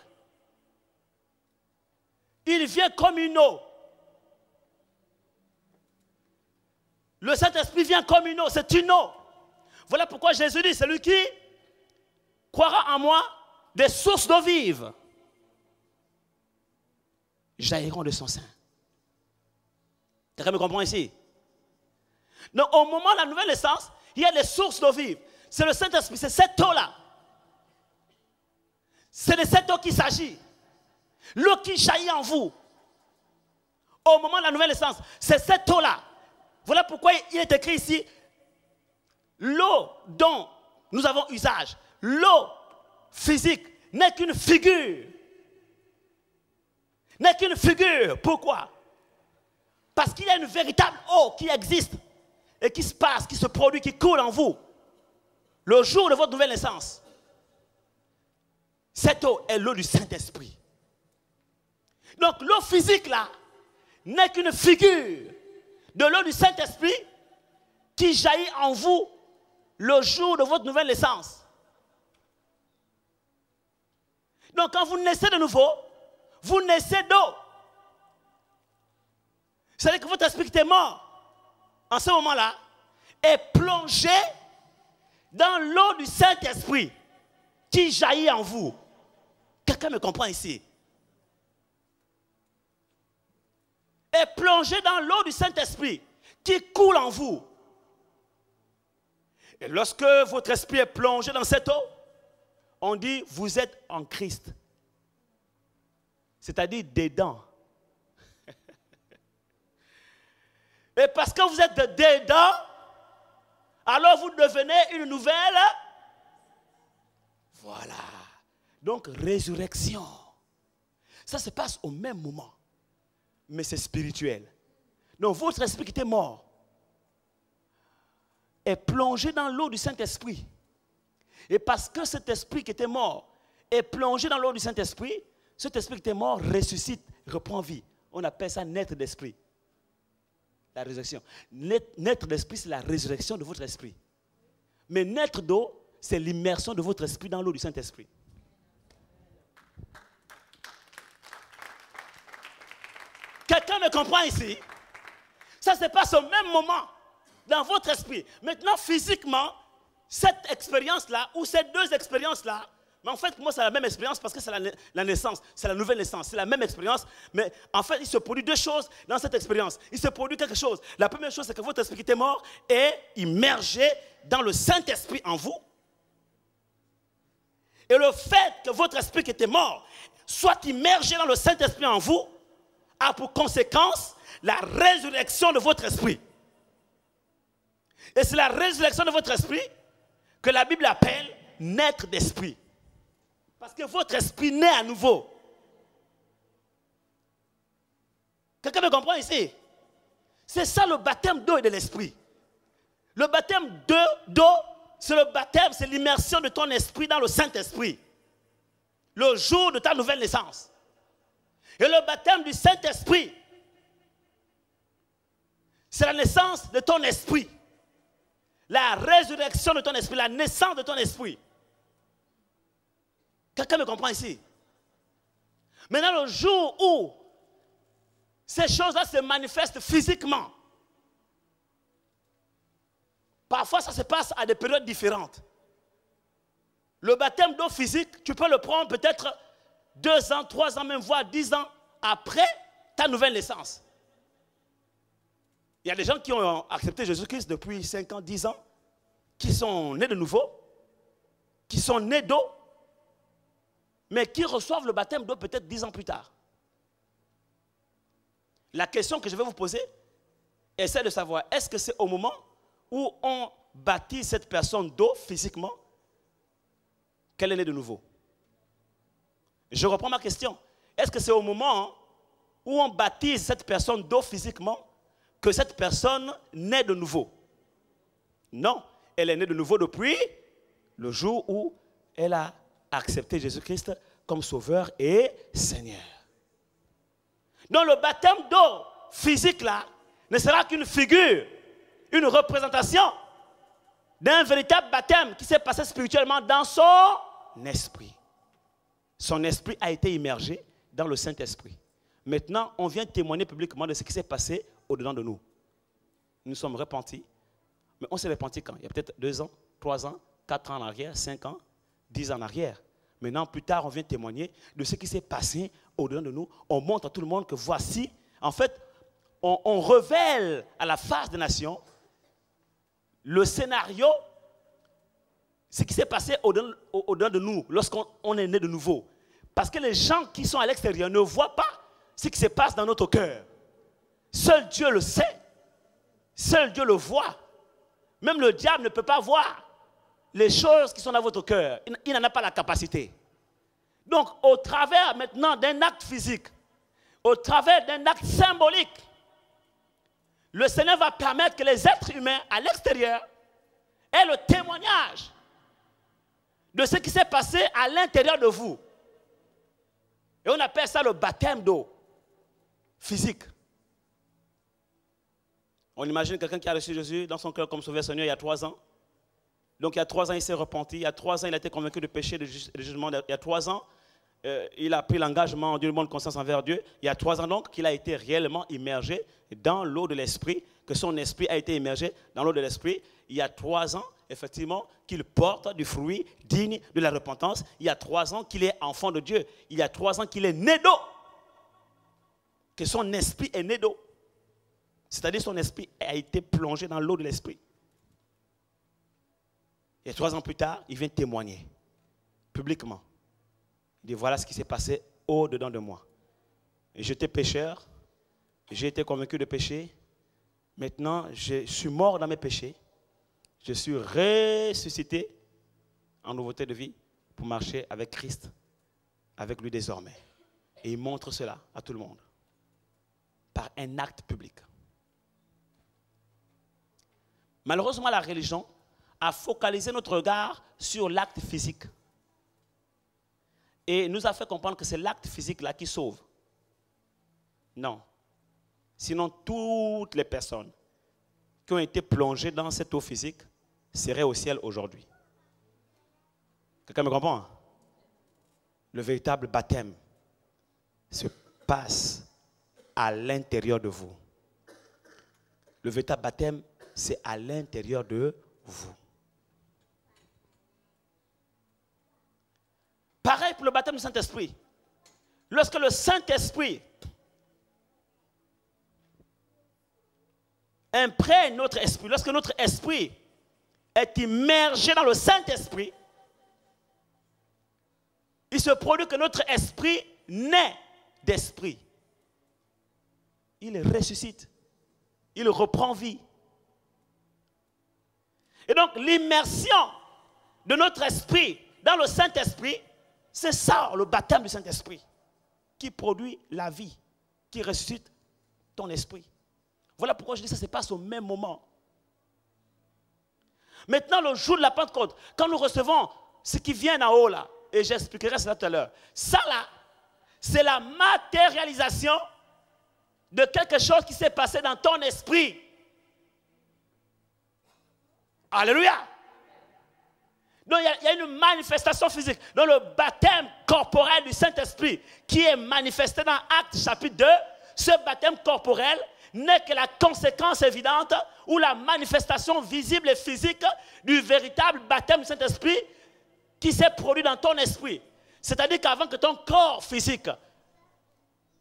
il vient comme une eau. Le Saint-Esprit vient comme une eau, c'est une eau. Voilà pourquoi Jésus dit, celui qui croira en moi, des sources d'eau vive jailliront de son sein. Quelqu'un me comprend ici? Donc au moment de la nouvelle naissance, il y a des sources d'eau vive. C'est le Saint-Esprit, c'est cette eau-là. C'est de cette eau qu'il s'agit. L'eau qui jaillit en vous. Au moment de la nouvelle naissance, c'est cette eau-là. Voilà pourquoi il est écrit ici, l'eau dont nous avons usage, l'eau physique n'est qu'une figure n'est qu'une figure. Pourquoi? Parce qu'il y a une véritable eau qui existe et qui se passe, qui se produit, qui coule en vous. Le jour de votre nouvelle naissance. Cette eau est l'eau du Saint-Esprit. Donc l'eau physique là n'est qu'une figure de l'eau du Saint-Esprit qui jaillit en vous le jour de votre nouvelle naissance. Donc quand vous naissez de nouveau, vous naissez d'eau. C'est-à-dire que votre esprit qui était mort en ce moment-là est plongé dans l'eau du Saint-Esprit qui jaillit en vous. Quelqu'un me comprend ici? Est plongé dans l'eau du Saint-Esprit qui coule en vous. Et lorsque votre esprit est plongé dans cette eau, on dit vous êtes en Christ. C'est-à-dire dedans. Et parce que vous êtes dedans, alors vous devenez une nouvelle. Voilà. Donc résurrection. Ça se passe au même moment. Mais c'est spirituel. Donc votre esprit qui était mort est plongé dans l'eau du Saint-Esprit. Et parce que cet esprit qui était mort est plongé dans l'eau du Saint-Esprit, cet esprit qui était mort ressuscite, reprend vie. On appelle ça naître d'esprit. La résurrection. Naître d'esprit, c'est la résurrection de votre esprit. Mais naître d'eau, c'est l'immersion de votre esprit dans l'eau du Saint-Esprit. Quelqu'un me comprend ici? Ça se passe au même moment dans votre esprit. Maintenant, physiquement, cette expérience-là, ou ces deux expériences-là, mais en fait, pour moi, c'est la même expérience parce que c'est la naissance, c'est la nouvelle naissance, c'est la même expérience, mais en fait, il se produit deux choses dans cette expérience. Il se produit quelque chose. La première chose, c'est que votre esprit qui était mort est immergé dans le Saint-Esprit en vous. Et le fait que votre esprit qui était mort soit immergé dans le Saint-Esprit en vous a pour conséquence la résurrection de votre esprit. Et c'est la résurrection de votre esprit que la Bible appelle naître d'esprit. Parce que votre esprit naît à nouveau. Quelqu'un me comprend ici? C'est ça le baptême d'eau et de l'esprit. Le baptême d'eau, c'est le baptême, c'est l'immersion de ton esprit dans le Saint-Esprit. Le jour de ta nouvelle naissance. Et le baptême du Saint-Esprit, c'est la naissance de ton esprit. La résurrection de ton esprit, la naissance de ton esprit. Quelqu'un me comprend ici? Maintenant, le jour où ces choses-là se manifestent physiquement, parfois ça se passe à des périodes différentes. Le baptême d'eau physique, tu peux le prendre peut-être 2 ans, 3 ans, même voire 10 ans après ta nouvelle naissance. Il y a des gens qui ont accepté Jésus-Christ depuis 5 ans, 10 ans, qui sont nés de nouveau, qui sont nés d'eau, mais qui reçoivent le baptême d'eau peut-être 10 ans plus tard. La question que je vais vous poser, essaie de savoir, est-ce que c'est au moment où on baptise cette personne d'eau physiquement qu'elle est née de nouveau? Je reprends ma question. Est-ce que c'est au moment où on baptise cette personne d'eau physiquement que cette personne naît de nouveau? Non, elle est née de nouveau depuis le jour où elle a accepté Jésus-Christ comme Sauveur et Seigneur. Donc le baptême d'eau physique là ne sera qu'une figure, une représentation d'un véritable baptême qui s'est passé spirituellement dans son esprit. Son esprit a été immergé dans le Saint-Esprit. Maintenant, on vient témoigner publiquement de ce qui s'est passé au-dedans de nous. Nous sommes repentis. Mais on s'est repentis quand? Il y a peut-être 2 ans, 3 ans, 4 ans en arrière, 5 ans, 10 ans en arrière. Maintenant, plus tard, on vient témoigner de ce qui s'est passé au-dedans de nous. On montre à tout le monde que voici, en fait, on révèle à la face des nations le scénario, ce qui s'est passé au-dedans de nous lorsqu'on est né de nouveau. Parce que les gens qui sont à l'extérieur ne voient pas ce qui se passe dans notre cœur. Seul Dieu le sait. Seul Dieu le voit. Même le diable ne peut pas voir les choses qui sont dans votre cœur. Il n'en a pas la capacité. Donc, au travers maintenant d'un acte physique, au travers d'un acte symbolique, le Seigneur va permettre que les êtres humains à l'extérieur aient le témoignage de ce qui s'est passé à l'intérieur de vous. Et on appelle ça le baptême d'eau physique. On imagine quelqu'un qui a reçu Jésus dans son cœur comme sauveur Seigneur il y a 3 ans. Donc il y a 3 ans, il s'est repenti. Il y a 3 ans, il a été convaincu de péché, de jugement. Il y a 3 ans, il a pris l'engagement d'une bonne conscience envers Dieu. Il y a 3 ans donc qu'il a été réellement immergé dans l'eau de l'esprit, que son esprit a été immergé dans l'eau de l'esprit. Il y a 3 ans, effectivement, qu'il porte du fruit digne de la repentance. Il y a 3 ans qu'il est enfant de Dieu. Il y a 3 ans qu'il est né d'eau. Que son esprit est né d'eau. C'est-à-dire son esprit a été plongé dans l'eau de l'esprit. Et 3 ans plus tard, il vient témoigner publiquement. Il dit, voilà ce qui s'est passé au-dedans de moi. J'étais pécheur, j'ai été convaincu de péché. Maintenant, je suis mort dans mes péchés. Je suis ressuscité en nouveauté de vie pour marcher avec Christ, avec lui désormais. Et il montre cela à tout le monde par un acte public. Malheureusement, la religion a focalisé notre regard sur l'acte physique. Et nous a fait comprendre que c'est l'acte physique-là qui sauve. Non. Sinon, toutes les personnes qui ont été plongées dans cette eau physique seraient au ciel aujourd'hui. Quelqu'un me comprend? Le véritable baptême se passe à l'intérieur de vous. Le véritable baptême, c'est à l'intérieur de vous. Pareil pour le baptême du Saint-Esprit. Lorsque le Saint-Esprit imprègne notre esprit, lorsque notre esprit est immergé dans le Saint-Esprit, il se produit que notre esprit naît d'esprit. Il ressuscite. Il reprend vie. Et donc l'immersion de notre esprit dans le Saint-Esprit, c'est ça le baptême du Saint-Esprit qui produit la vie, qui ressuscite ton esprit. Voilà pourquoi je dis que ça se passe au même moment. Maintenant, le jour de la Pentecôte, quand nous recevons ce qui vient en haut là, et j'expliquerai cela tout à l'heure, ça là, c'est la matérialisation de quelque chose qui s'est passé dans ton esprit. Alléluia. Donc il y a une manifestation physique. Donc le baptême corporel du Saint-Esprit qui est manifesté dans Actes chapitre 2, ce baptême corporel n'est que la conséquence évidente ou la manifestation visible et physique du véritable baptême du Saint-Esprit qui s'est produit dans ton esprit. C'est-à-dire qu'avant que ton corps physique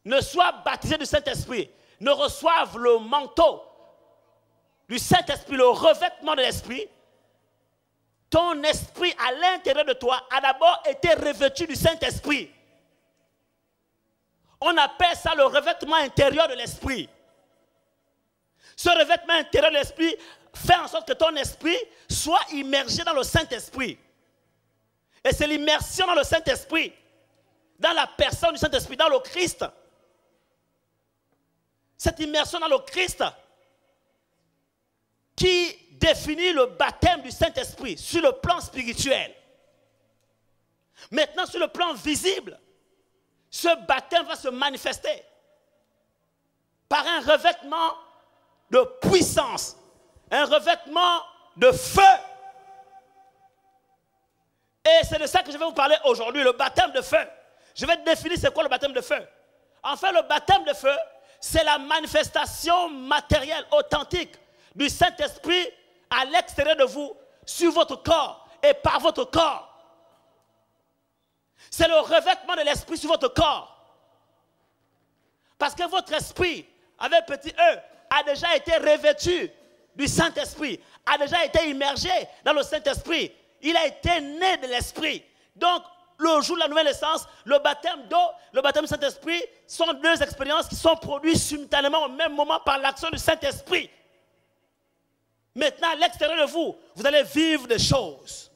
ne soit baptisé du Saint-Esprit, ne reçoive le manteau du Saint-Esprit, le revêtement de l'Esprit, ton esprit à l'intérieur de toi a d'abord été revêtu du Saint-Esprit. On appelle ça le revêtement intérieur de l'Esprit. Ce revêtement intérieur de l'Esprit fait en sorte que ton esprit soit immergé dans le Saint-Esprit. Et c'est l'immersion dans le Saint-Esprit, dans la personne du Saint-Esprit, dans le Christ. Cette immersion dans le Christ qui définit le baptême du Saint-Esprit sur le plan spirituel. Maintenant, sur le plan visible, ce baptême va se manifester par un revêtement de puissance, un revêtement de feu. Et c'est de ça que je vais vous parler aujourd'hui, le baptême de feu. Je vais définir c'est quoi le baptême de feu. En fait, le baptême de feu, c'est la manifestation matérielle, authentique du Saint-Esprit à l'extérieur de vous, sur votre corps et par votre corps. C'est le revêtement de l'esprit sur votre corps. Parce que votre esprit, avec petit e, a déjà été revêtu du Saint-Esprit, a déjà été immergé dans le Saint-Esprit. Il a été né de l'esprit. Donc, le jour de la nouvelle naissance, le baptême d'eau, le baptême du Saint-Esprit sont deux expériences qui sont produites simultanément au même moment par l'action du Saint-Esprit. Maintenant, à l'extérieur de vous, vous allez vivre des choses.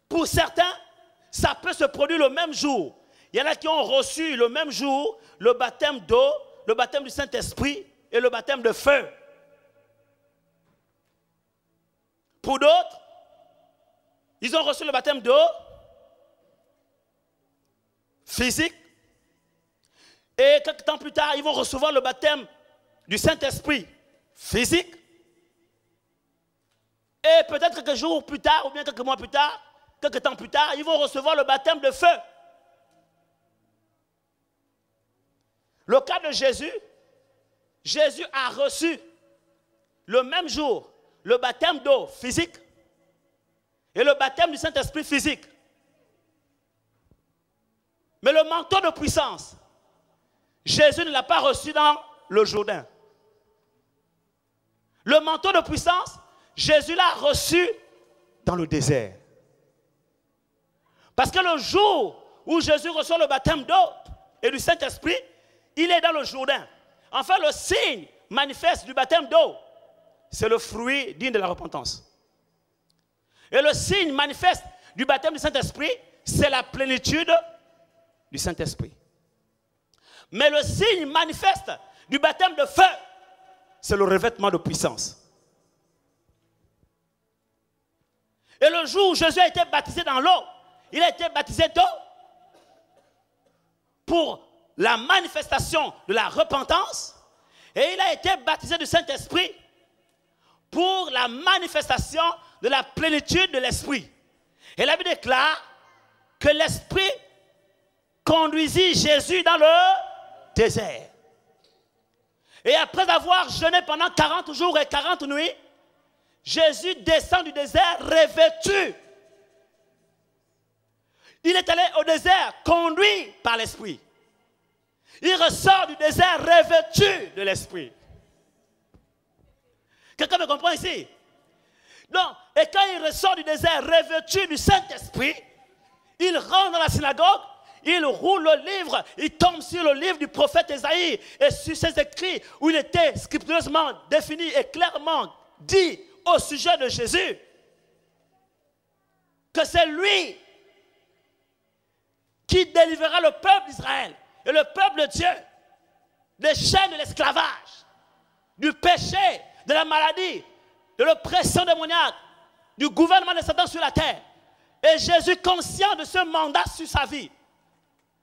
Pour certains, ça peut se produire le même jour. Il y en a qui ont reçu le même jour le baptême d'eau, le baptême du Saint-Esprit et le baptême de feu. Pour d'autres, ils ont reçu le baptême d'eau physique et quelques temps plus tard, ils vont recevoir le baptême du Saint-Esprit physique. Et peut-être quelques jours plus tard, ou bien quelques mois plus tard, quelques temps plus tard, ils vont recevoir le baptême de feu. Le cas de Jésus, Jésus a reçu le même jour le baptême d'eau physique et le baptême du Saint-Esprit physique. Mais le manteau de puissance, Jésus ne l'a pas reçu dans le Jourdain. Le manteau de puissance, Jésus l'a reçu dans le désert. Parce que le jour où Jésus reçoit le baptême d'eau et du Saint-Esprit, il est dans le Jourdain. Enfin, le signe manifeste du baptême d'eau, c'est le fruit digne de la repentance. Et le signe manifeste du baptême du Saint-Esprit, c'est la plénitude du Saint-Esprit. Mais le signe manifeste du baptême de feu, c'est le revêtement de puissance. Et le jour où Jésus a été baptisé dans l'eau, il a été baptisé d'eau pour la manifestation de la repentance et il a été baptisé du Saint-Esprit pour la manifestation de la plénitude de l'Esprit. Et la Bible déclare que l'Esprit conduisit Jésus dans le désert. Et après avoir jeûné pendant 40 jours et 40 nuits, Jésus descend du désert revêtu. Il est allé au désert conduit par l'Esprit. Il ressort du désert revêtu de l'Esprit. Quelqu'un me comprend ici? Donc, et quand il ressort du désert revêtu du Saint-Esprit, il rentre dans la synagogue, il roule le livre, il tombe sur le livre du prophète Ésaïe et sur ses écrits où il était scriptureusement défini et clairement dit au sujet de Jésus que c'est lui qui délivrera le peuple d'Israël et le peuple de Dieu des chaînes de l'esclavage, du péché, de la maladie, de l'oppression démoniaque, du gouvernement de Satan sur la terre. Et Jésus, conscient de ce mandat sur sa vie,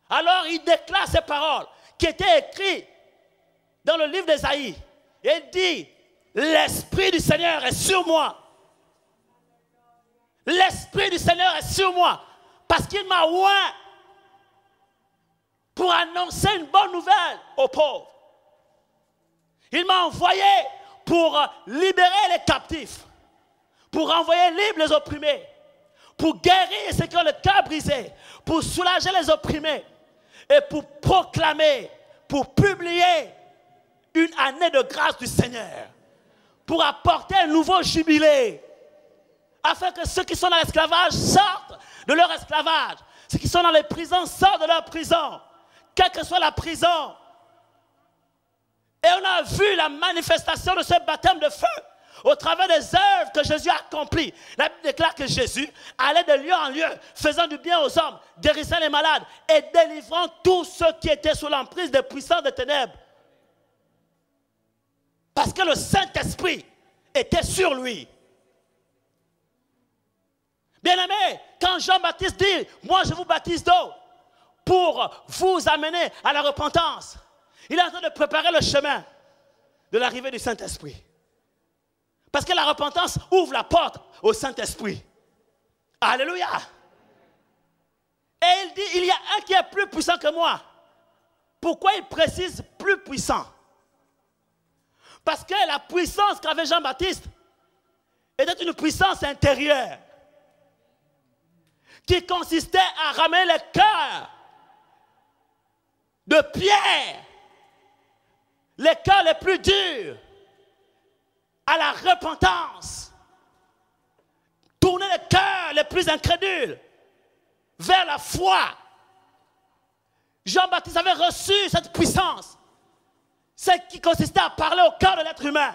alors il déclare ces paroles qui étaient écrites dans le livre d'Ésaïe. Et il dit, l'Esprit du Seigneur est sur moi. L'Esprit du Seigneur est sur moi parce qu'il m'a oint pour annoncer une bonne nouvelle aux pauvres. Il m'a envoyé pour libérer les captifs, pour envoyer libres les opprimés, pour guérir ceux qui ont le cœur brisé, pour soulager les opprimés et pour proclamer, pour publier une année de grâce du Seigneur, pour apporter un nouveau jubilé, afin que ceux qui sont dans l'esclavage sortent de leur esclavage, ceux qui sont dans les prisons sortent de leur prison, quelle que soit la prison. Et on a vu la manifestation de ce baptême de feu au travers des œuvres que Jésus a accomplies. La Bible déclare que Jésus allait de lieu en lieu, faisant du bien aux hommes, guérissant les malades et délivrant tous ceux qui étaient sous l'emprise des puissances des ténèbres. Parce que le Saint-Esprit était sur lui. Bien-aimés, quand Jean-Baptiste dit « Moi je vous baptise d'eau pour vous amener à la repentance », il est en train de préparer le chemin de l'arrivée du Saint-Esprit. Parce que la repentance ouvre la porte au Saint-Esprit. Alléluia. Et il dit, il y a un qui est plus puissant que moi. Pourquoi il précise plus puissant? Parce que la puissance qu'avait Jean-Baptiste était une puissance intérieure qui consistait à ramener les cœurs de pierre, les cœurs les plus durs, à la repentance, tourner les cœurs les plus incrédules vers la foi. Jean-Baptiste avait reçu cette puissance, celle qui consistait à parler au cœur de l'être humain,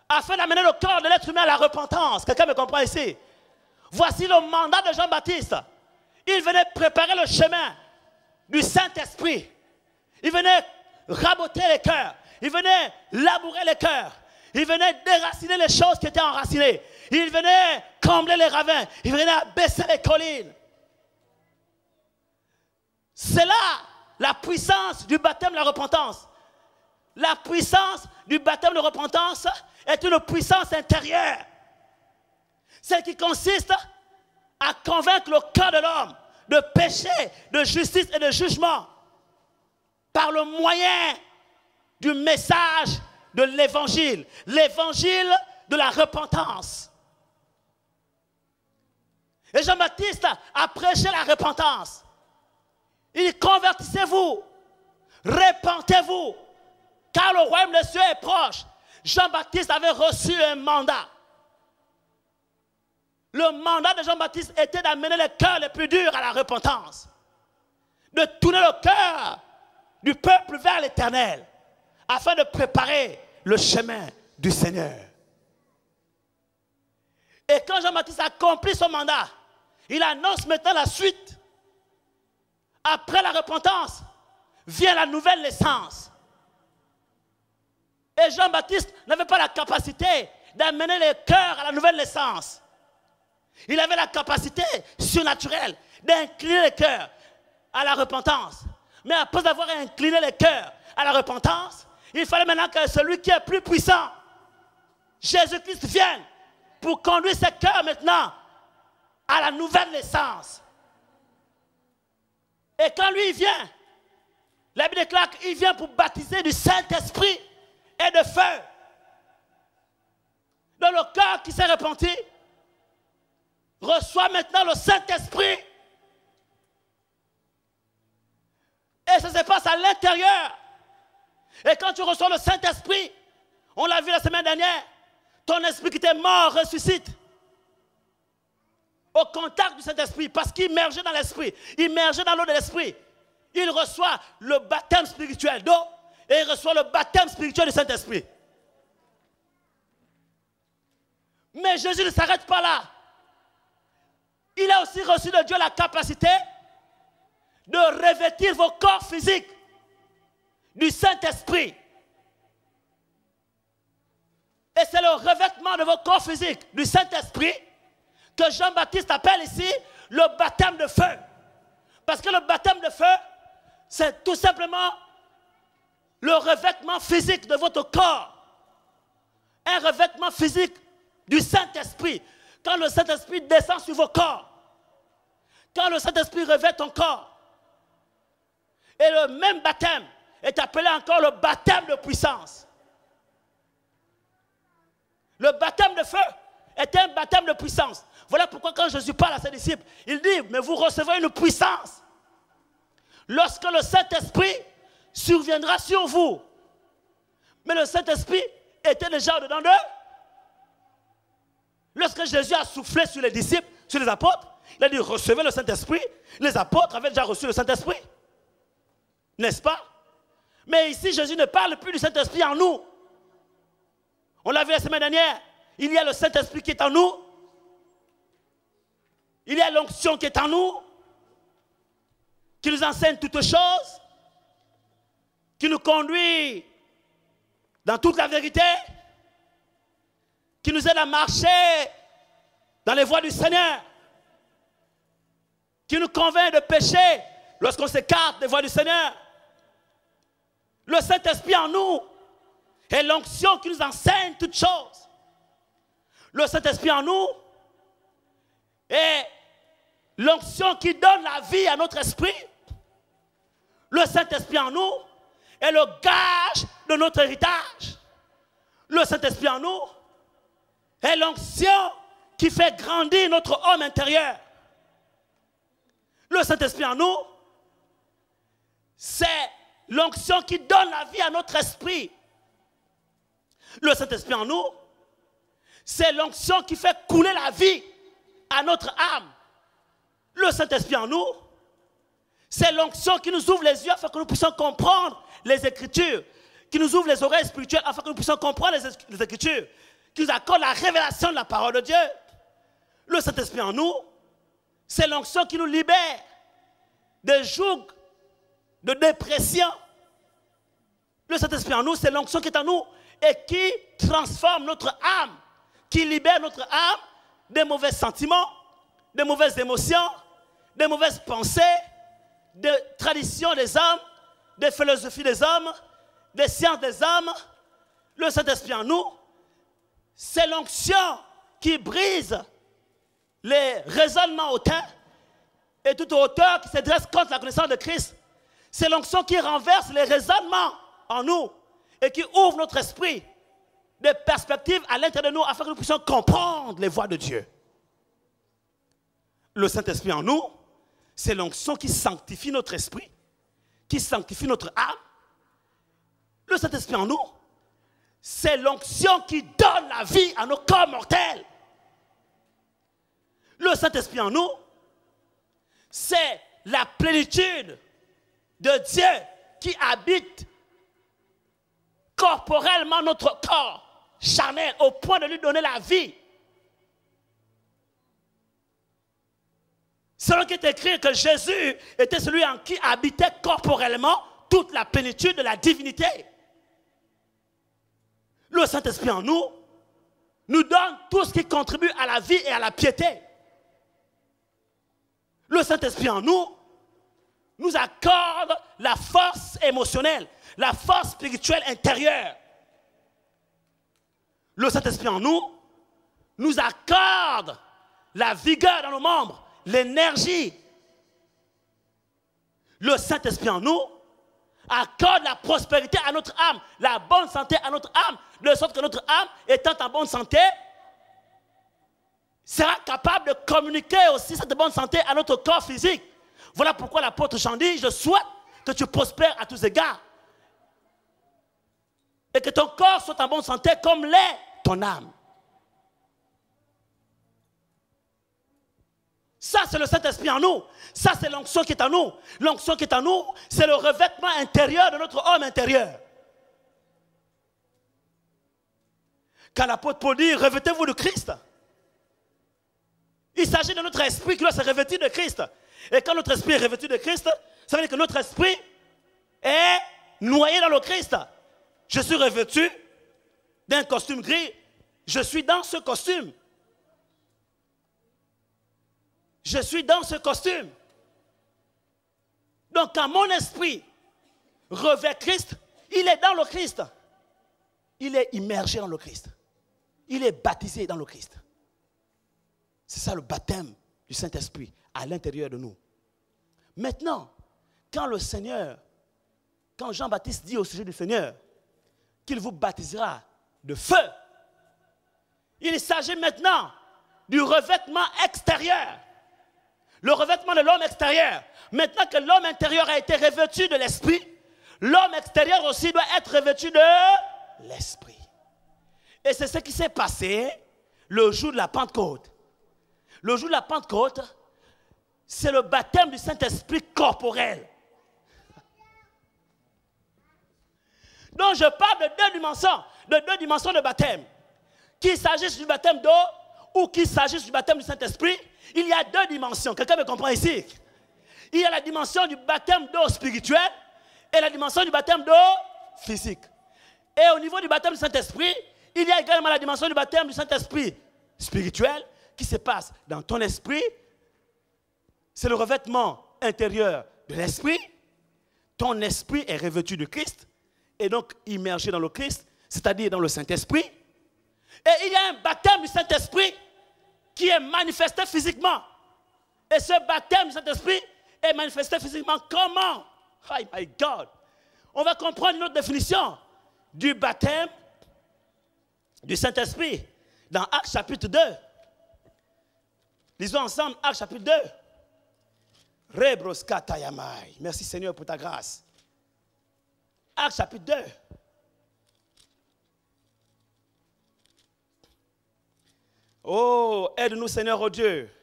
afin d'amener le cœur de l'être humain à la repentance. Quelqu'un me comprend ici? Voici le mandat de Jean-Baptiste. Il venait préparer le chemin du Saint-Esprit. Il venait raboter les cœurs. Il venait labourer les cœurs. Il venait déraciner les choses qui étaient enracinées. Il venait combler les ravins. Il venait abaisser les collines. C'est là la puissance du baptême de la repentance. La puissance du baptême de repentance est une puissance intérieure. Celle qui consiste à convaincre le cœur de l'homme de péché, de justice et de jugement par le moyen du message de l'évangile. L'évangile de la repentance. Et Jean-Baptiste a prêché la repentance. Il dit, convertissez-vous, repentez-vous, car le royaume des cieux est proche. Jean-Baptiste avait reçu un mandat. Le mandat de Jean-Baptiste était d'amener les cœurs les plus durs à la repentance, de tourner le cœur du peuple vers l'Éternel, afin de préparer le chemin du Seigneur. Et quand Jean-Baptiste accomplit son mandat, il annonce maintenant la suite. Après la repentance, vient la nouvelle naissance. Et Jean-Baptiste n'avait pas la capacité d'amener les cœurs à la nouvelle naissance. Il avait la capacité surnaturelle d'incliner les cœurs à la repentance. Mais après avoir incliné les cœurs à la repentance, il fallait maintenant que celui qui est plus puissant, Jésus-Christ, vienne pour conduire ces cœurs maintenant à la nouvelle naissance. Et quand lui il vient, la Bible déclare qu'il vient pour baptiser du Saint-Esprit et de feu. Dans le cœur qui s'est repenti, reçoit maintenant le Saint-Esprit. Et ça se passe à l'intérieur. Et quand tu reçois le Saint-Esprit, on l'a vu la semaine dernière, ton esprit qui était mort ressuscite. Au contact du Saint-Esprit, parce qu'il immergeait dans l'esprit, immergeait dans l'eau de l'esprit. Il reçoit le baptême spirituel d'eau et il reçoit le baptême spirituel du Saint-Esprit. Mais Jésus ne s'arrête pas là. Il a aussi reçu de Dieu la capacité de revêtir vos corps physiques du Saint-Esprit. Et c'est le revêtement de vos corps physiques du Saint-Esprit que Jean-Baptiste appelle ici le baptême de feu. Parce que le baptême de feu, c'est tout simplement le revêtement physique de votre corps. Un revêtement physique du Saint-Esprit. Quand le Saint-Esprit descend sur vos corps, quand le Saint-Esprit revêt ton corps, et le même baptême est appelé encore le baptême de puissance. Le baptême de feu est un baptême de puissance. Voilà pourquoi quand Jésus parle à ses disciples, il dit, mais vous recevrez une puissance lorsque le Saint-Esprit surviendra sur vous. Mais le Saint-Esprit était déjà au-dedans d'eux. Lorsque Jésus a soufflé sur les disciples, sur les apôtres, il a dit, recevez le Saint-Esprit. Les apôtres avaient déjà reçu le Saint-Esprit. N'est-ce pas? Mais ici, Jésus ne parle plus du Saint-Esprit en nous. On l'a vu la semaine dernière. Il y a le Saint-Esprit qui est en nous. Il y a l'onction qui est en nous, qui nous enseigne toutes choses, qui nous conduit dans toute la vérité, qui nous aide à marcher dans les voies du Seigneur, qui nous convainc de pécher lorsqu'on s'écarte des voies du Seigneur. Le Saint-Esprit en nous est l'onction qui nous enseigne toutes choses. Le Saint-Esprit en nous est l'onction qui donne la vie à notre esprit. Le Saint-Esprit en nous est le gage de notre héritage. Le Saint-Esprit en nous est l'onction qui fait grandir notre homme intérieur. Le Saint-Esprit en nous, c'est l'onction qui donne la vie à notre esprit. Le Saint-Esprit en nous, c'est l'onction qui fait couler la vie à notre âme. Le Saint-Esprit en nous, c'est l'onction qui nous ouvre les yeux afin que nous puissions comprendre les Écritures, qui nous ouvre les oreilles spirituelles afin que nous puissions comprendre les Écritures, qui nous accorde la révélation de la parole de Dieu. Le Saint-Esprit en nous, c'est l'onction qui nous libère des jougs de dépression. Le Saint-Esprit en nous, c'est l'onction qui est en nous et qui transforme notre âme, qui libère notre âme des mauvais sentiments, des mauvaises émotions, des mauvaises pensées, des traditions des hommes, des philosophies des hommes, des sciences des hommes. Le Saint-Esprit en nous, c'est l'onction qui brise les raisonnements hautains et toute hauteur qui se dresse contre la connaissance de Christ. C'est l'onction qui renverse les raisonnements en nous et qui ouvre notre esprit des perspectives à l'intérieur de nous afin que nous puissions comprendre les voies de Dieu. Le Saint-Esprit en nous, c'est l'onction qui sanctifie notre esprit, qui sanctifie notre âme. Le Saint-Esprit en nous, c'est l'onction qui donne la vie à nos corps mortels. Le Saint-Esprit en nous, c'est la plénitude de Dieu qui habite corporellement notre corps charnel au point de lui donner la vie. Selon qu'il est écrit que Jésus était celui en qui habitait corporellement toute la plénitude de la divinité. Le Saint-Esprit en nous nous donne tout ce qui contribue à la vie et à la piété. Le Saint-Esprit en nous nous accorde la force émotionnelle, la force spirituelle intérieure. Le Saint-Esprit en nous nous accorde la vigueur dans nos membres, l'énergie. Le Saint-Esprit en nous accorde la prospérité à notre âme, la bonne santé à notre âme, de sorte que notre âme, étant en bonne santé, sera capable de communiquer aussi cette bonne santé à notre corps physique. Voilà pourquoi l'apôtre Jean dit, je souhaite que tu prospères à tous égards et que ton corps soit en bonne santé comme l'est ton âme. Ça, c'est le Saint-Esprit en nous. Ça, c'est l'onction qui est en nous. L'onction qui est en nous, c'est le revêtement intérieur de notre homme intérieur. Quand l'apôtre Paul dit, revêtez-vous de Christ. Il s'agit de notre esprit qui doit se revêtir de Christ. Et quand notre esprit est revêtu de Christ, ça veut dire que notre esprit est noyé dans le Christ. Je suis revêtu d'un costume gris. Je suis dans ce costume. Je suis dans ce costume. Donc quand mon esprit revêt Christ, il est dans le Christ. Il est immergé dans le Christ. Il est baptisé dans le Christ. C'est ça le baptême du Saint-Esprit à l'intérieur de nous. Maintenant, quand le Seigneur, quand Jean-Baptiste dit au sujet du Seigneur qu'il vous baptisera de feu, il s'agit maintenant du revêtement extérieur. Le revêtement de l'homme extérieur. Maintenant que l'homme intérieur a été revêtu de l'esprit, l'homme extérieur aussi doit être revêtu de l'esprit. Et c'est ce qui s'est passé le jour de la Pentecôte. Le jour de la Pentecôte, c'est le baptême du Saint-Esprit corporel. Donc je parle de deux dimensions de baptême. Qu'il s'agisse du baptême d'eau ou qu'il s'agisse du baptême du Saint-Esprit, il y a deux dimensions. Quelqu'un me comprend ici? Il y a la dimension du baptême d'eau spirituel et la dimension du baptême d'eau physique. Et au niveau du baptême du Saint-Esprit, il y a également la dimension du baptême du Saint-Esprit spirituel qui se passe dans ton esprit. C'est le revêtement intérieur de l'esprit. Ton esprit est revêtu de Christ et donc immergé dans le Christ, c'est-à-dire dans le Saint-Esprit. Et il y a un baptême du Saint-Esprit qui est manifesté physiquement. Et ce baptême du Saint-Esprit est manifesté physiquement comment? Oh my God! On va comprendre une autre définition du baptême du Saint-Esprit dans Actes chapitre 2. Lisons ensemble Actes chapitre 2. Rebroskatayamai. Merci Seigneur pour ta grâce. Actes chapitre 2. Oh, aide-nous Seigneur, oh Dieu.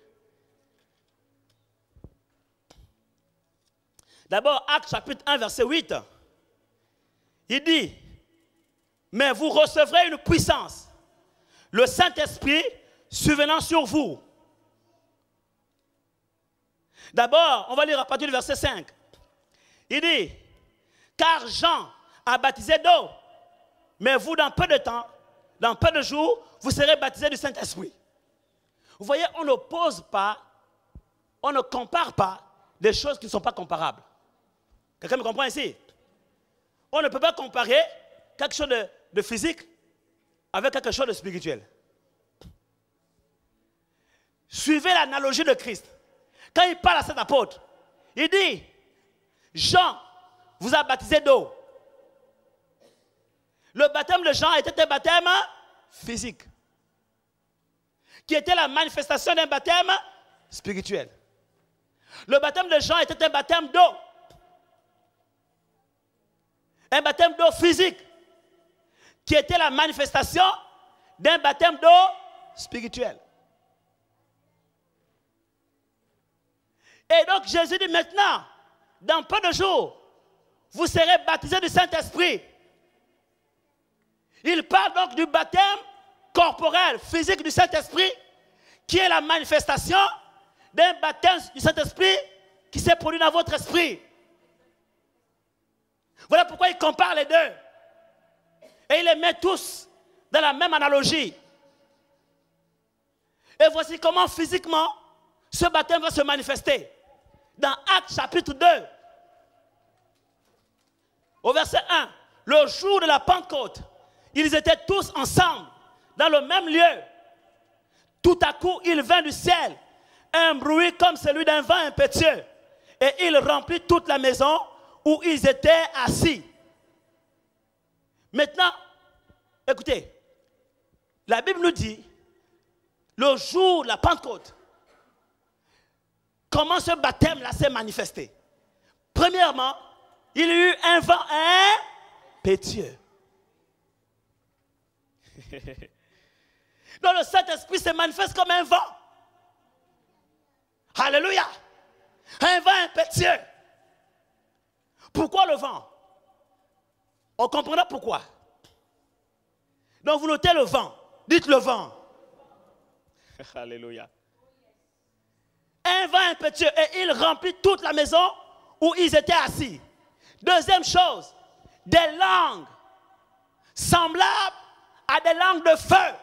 D'abord, Actes chapitre 1, verset 8. Il dit, mais vous recevrez une puissance, le Saint-Esprit survenant sur vous. D'abord, on va lire à partir du verset 5. Il dit, car Jean a baptisé d'eau, mais vous, dans peu de temps, dans peu de jours, vous serez baptisés du Saint-Esprit. Vous voyez, on n'oppose pas, on ne compare pas des choses qui ne sont pas comparables. Quelqu'un me comprend ici? On ne peut pas comparer quelque chose de physique avec quelque chose de spirituel. Suivez l'analogie de Christ. Quand il parle à cet apôtre, il dit, Jean vous a baptisé d'eau. Le baptême de Jean était un baptême physique, qui était la manifestation d'un baptême spirituel. Le baptême de Jean était un baptême d'eau. Un baptême d'eau physique, qui était la manifestation d'un baptême d'eau spirituel. Et donc Jésus dit maintenant, dans peu de jours, vous serez baptisés du Saint-Esprit. Il parle donc du baptême corporel, physique du Saint-Esprit, qui est la manifestation d'un baptême du Saint-Esprit qui s'est produit dans votre esprit. Voilà pourquoi il compare les deux. Et il les met tous dans la même analogie. Et voici comment physiquement ce baptême va se manifester. Dans Actes chapitre 2, au verset 1, le jour de la Pentecôte, ils étaient tous ensemble, dans le même lieu. Tout à coup, il vint du ciel un bruit comme celui d'un vent impétueux, et il remplit toute la maison où ils étaient assis. Maintenant, écoutez, la Bible nous dit, le jour de la Pentecôte, comment ce baptême-là s'est manifesté. Premièrement, il y a eu un vent impétueux. Donc le Saint-Esprit se manifeste comme un vent. Alléluia. Un vent impétueux. Pourquoi le vent? On comprendra pourquoi. Donc vous notez le vent. Dites le vent. Alléluia. Un vent impétueux et il remplit toute la maison où ils étaient assis. Deuxième chose, des langues semblables à des langues de feu.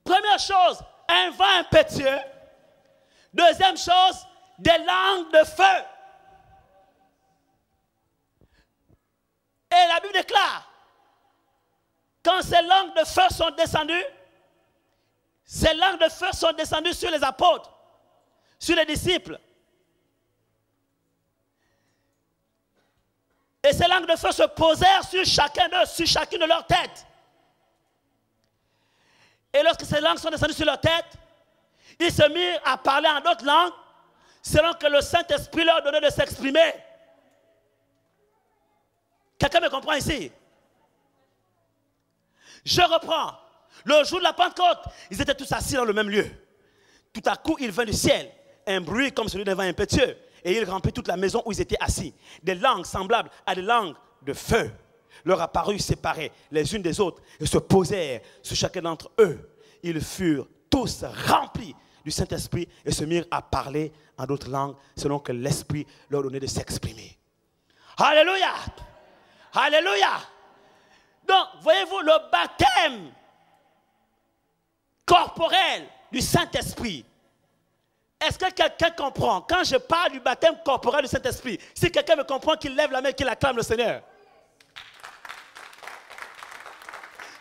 Première chose, un vent impétueux. Deuxième chose, des langues de feu. Et la Bible déclare, quand ces langues de feu sont descendues, ces langues de feu sont descendues sur les apôtres, sur les disciples. Et ces langues de feu se posèrent sur chacun d'eux, sur chacune de leurs têtes. Et lorsque ces langues sont descendues sur leur tête, ils se mirent à parler en d'autres langues, selon que le Saint-Esprit leur donnait de s'exprimer. Quelqu'un me comprend ici? Je reprends. Le jour de la Pentecôte, ils étaient tous assis dans le même lieu. Tout à coup, il vint du ciel un bruit comme celui d'un vent impétueux, et il remplit toute la maison où ils étaient assis. Des langues semblables à des langues de feu leur apparurent séparées les unes des autres et se posèrent sur chacun d'entre eux. Ils furent tous remplis du Saint-Esprit et se mirent à parler en d'autres langues selon que l'Esprit leur donnait de s'exprimer. Alléluia! Alléluia! Donc, voyez-vous, le baptême corporel du Saint-Esprit. Est-ce que quelqu'un comprend? Quand je parle du baptême corporel du Saint-Esprit, si quelqu'un me comprend, qu'il lève la main et qu'il acclame le Seigneur.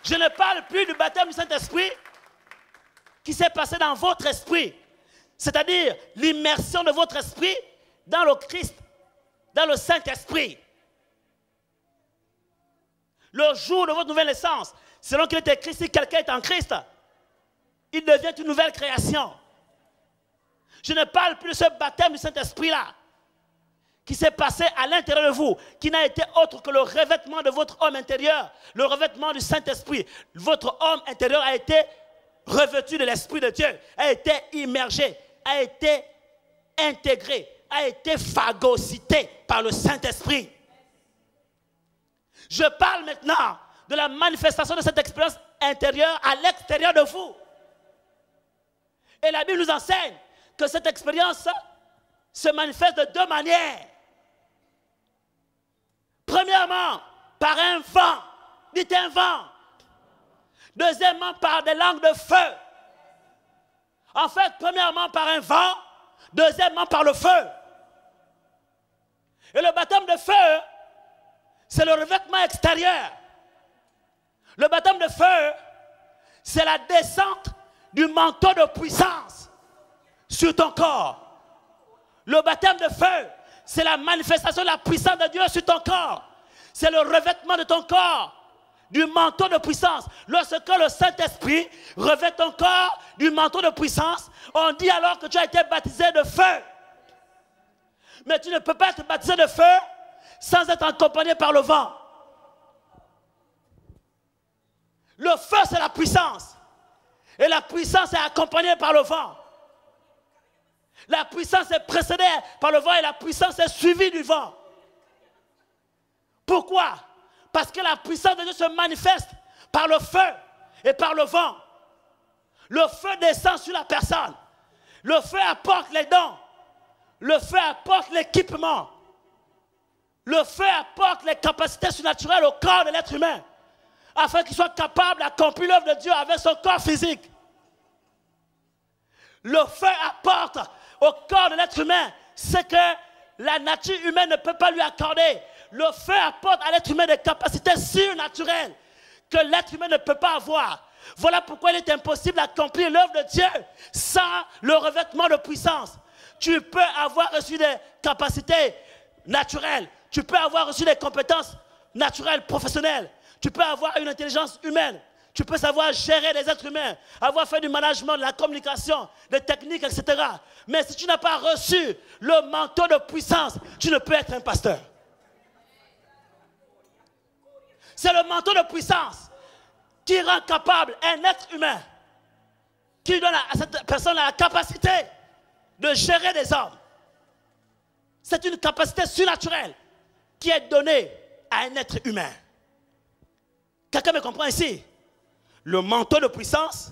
Je ne parle plus du baptême du Saint-Esprit qui s'est passé dans votre esprit. C'est-à-dire l'immersion de votre esprit dans le Christ, dans le Saint-Esprit. Le jour de votre nouvelle naissance, selon qu'il est écrit, si quelqu'un est en Christ, il devient une nouvelle création. Je ne parle plus de ce baptême du Saint-Esprit-là, qui s'est passé à l'intérieur de vous, qui n'a été autre que le revêtement de votre homme intérieur, le revêtement du Saint-Esprit. Votre homme intérieur a été revêtu de l'Esprit de Dieu, a été immergé, a été intégré, a été phagocyté par le Saint-Esprit. Je parle maintenant de la manifestation de cette expérience intérieure à l'extérieur de vous. Et la Bible nous enseigne que cette expérience se manifeste de deux manières. Premièrement, par un vent. Dites un vent. Deuxièmement, par des langues de feu. En fait, premièrement, par un vent. Deuxièmement, par le feu. Et le baptême de feu, c'est le revêtement extérieur. Le baptême de feu, c'est la descente du manteau de puissance sur ton corps. Le baptême de feu, c'est la manifestation de la puissance de Dieu sur ton corps. C'est le revêtement de ton corps du manteau de puissance. Lorsque le Saint-Esprit revêt ton corps du manteau de puissance, on dit alors que tu as été baptisé de feu. Mais tu ne peux pas être baptisé de feu sans être accompagné par le vent. Le feu, c'est la puissance. Et la puissance est accompagnée par le vent. La puissance est précédée par le vent et la puissance est suivie du vent. Pourquoi? Parce que la puissance de Dieu se manifeste par le feu et par le vent. Le feu descend sur la personne. Le feu apporte les dons. Le feu apporte l'équipement. Le feu apporte les capacités surnaturelles au corps de l'être humain, afin qu'il soit capable d'accomplir l'œuvre de Dieu avec son corps physique. Le feu apporte au corps de l'être humain ce que la nature humaine ne peut pas lui accorder. Le feu apporte à l'être humain des capacités surnaturelles que l'être humain ne peut pas avoir. Voilà pourquoi il est impossible d'accomplir l'œuvre de Dieu sans le revêtement de puissance. Tu peux avoir reçu des capacités naturelles, tu peux avoir reçu des compétences naturelles, professionnelles, tu peux avoir une intelligence humaine, tu peux savoir gérer des êtres humains, avoir fait du management, de la communication, des techniques, etc. Mais si tu n'as pas reçu le manteau de puissance, tu ne peux être un pasteur. C'est le manteau de puissance qui rend capable un être humain, qui donne à cette personne la capacité de gérer des hommes. C'est une capacité surnaturelle qui est donnée à un être humain. Quelqu'un me comprend ici? Le manteau de puissance,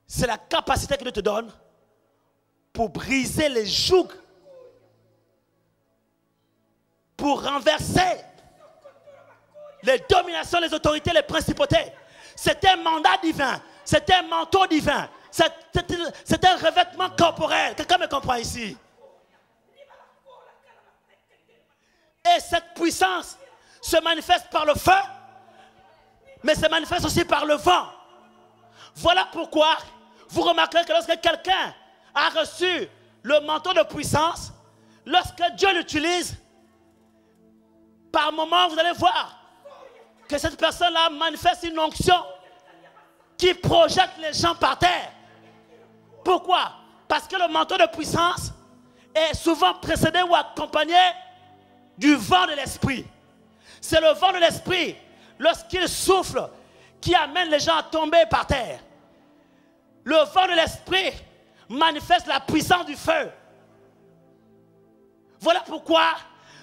c'est la capacité que Dieu te donne pour briser les jougs, pour renverser les dominations, les autorités, les principautés. C'est un mandat divin, c'est un manteau divin, c'est un revêtement corporel. Quelqu'un me comprend ici? Et cette puissance se manifeste par le feu, mais se manifeste aussi par le vent. Voilà pourquoi vous remarquerez que lorsque quelqu'un a reçu le manteau de puissance, lorsque Dieu l'utilise, par moment vous allez voir que cette personne-là manifeste une onction qui projette les gens par terre. Pourquoi? Parce que le manteau de puissance est souvent précédé ou accompagné du vent de l'esprit. C'est le vent de l'esprit, lorsqu'il souffle, qui amène les gens à tomber par terre. Le vent de l'esprit manifeste la puissance du feu. Voilà pourquoi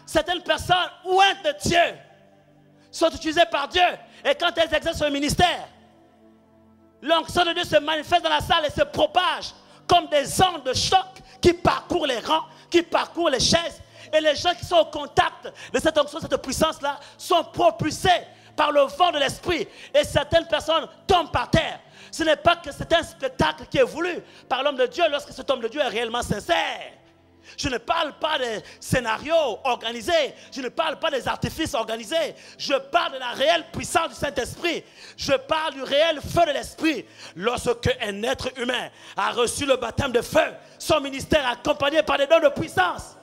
certaines personnes ointes de Dieu sont utilisées par Dieu. Et quand elles exercent un ministère, l'onction de Dieu se manifeste dans la salle et se propage comme des ondes de choc qui parcourent les rangs, qui parcourent les chaises. Et les gens qui sont au contact de cette onction, cette puissance-là, sont propulsés par le vent de l'esprit. Et certaines personnes tombent par terre. Ce n'est pas que c'est un spectacle qui est voulu par l'homme de Dieu lorsque cet homme de Dieu est réellement sincère. Je ne parle pas des scénarios organisés. Je ne parle pas des artifices organisés. Je parle de la réelle puissance du Saint-Esprit. Je parle du réel feu de l'Esprit. Lorsque un être humain a reçu le baptême de feu, son ministère est accompagné par des dons de puissance.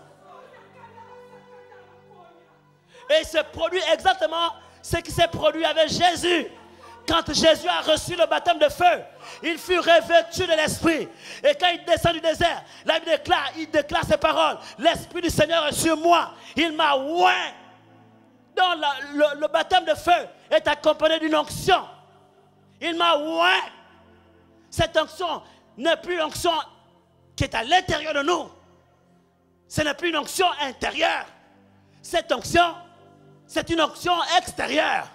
Et il se produit exactement ce qui s'est produit avec Jésus. Quand Jésus a reçu le baptême de feu, il fut revêtu de l'Esprit. Et quand il descend du désert, la Bible déclare ces paroles. L'Esprit du Seigneur est sur moi. Il m'a oint. Donc le baptême de feu est accompagné d'une onction. Il m'a oint. Cette onction n'est plus l'onction qui est à l'intérieur de nous. Ce n'est plus une onction intérieure. Cette onction, c'est une onction extérieure.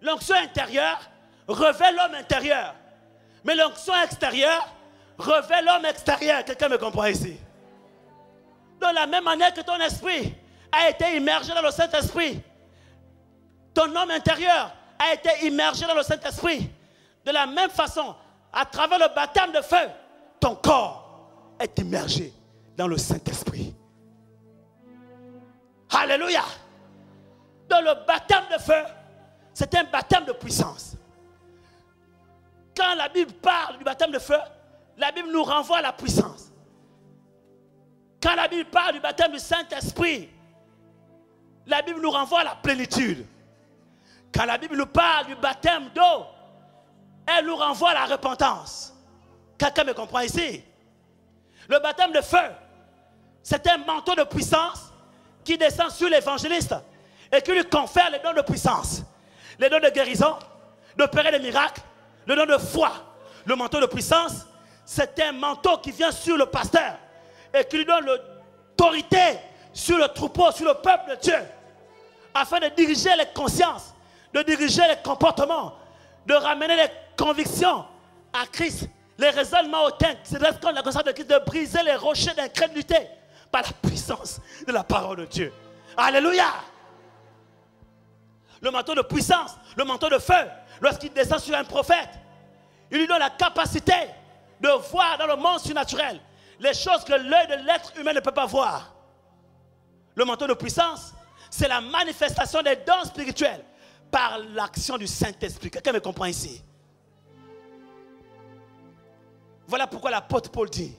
L'onction intérieure revêt l'homme intérieur. Mais l'onction extérieure revêt l'homme extérieur. Quelqu'un me comprend ici? De la même manière que ton esprit a été immergé dans le Saint-Esprit, ton homme intérieur a été immergé dans le Saint-Esprit. De la même façon, à travers le baptême de feu, ton corps est immergé dans le Saint-Esprit. Alléluia. Dans le baptême de feu, c'est un baptême de puissance. Quand la Bible parle du baptême de feu, la Bible nous renvoie à la puissance. Quand la Bible parle du baptême du Saint-Esprit, la Bible nous renvoie à la plénitude. Quand la Bible nous parle du baptême d'eau, elle nous renvoie à la repentance. Quelqu'un me comprend ici? Le baptême de feu, c'est un manteau de puissance qui descend sur l'évangéliste et qui lui confère les dons de puissance. Les dons de guérison, d'opérer des miracles, le don de foi. Le manteau de puissance, c'est un manteau qui vient sur le pasteur et qui lui donne l'autorité sur le troupeau, sur le peuple de Dieu, afin de diriger les consciences, de diriger les comportements, de ramener les convictions à Christ, les raisonnements authentiques, c'est comme la conscience de Christ, de briser les rochers d'incrédulité par la puissance de la parole de Dieu. Alléluia! Le manteau de puissance, le manteau de feu, lorsqu'il descend sur un prophète, il lui donne la capacité de voir dans le monde surnaturel les choses que l'œil de l'être humain ne peut pas voir. Le manteau de puissance, c'est la manifestation des dons spirituels par l'action du Saint-Esprit. Quelqu'un me comprend ici? Voilà pourquoi l'apôtre Paul dit: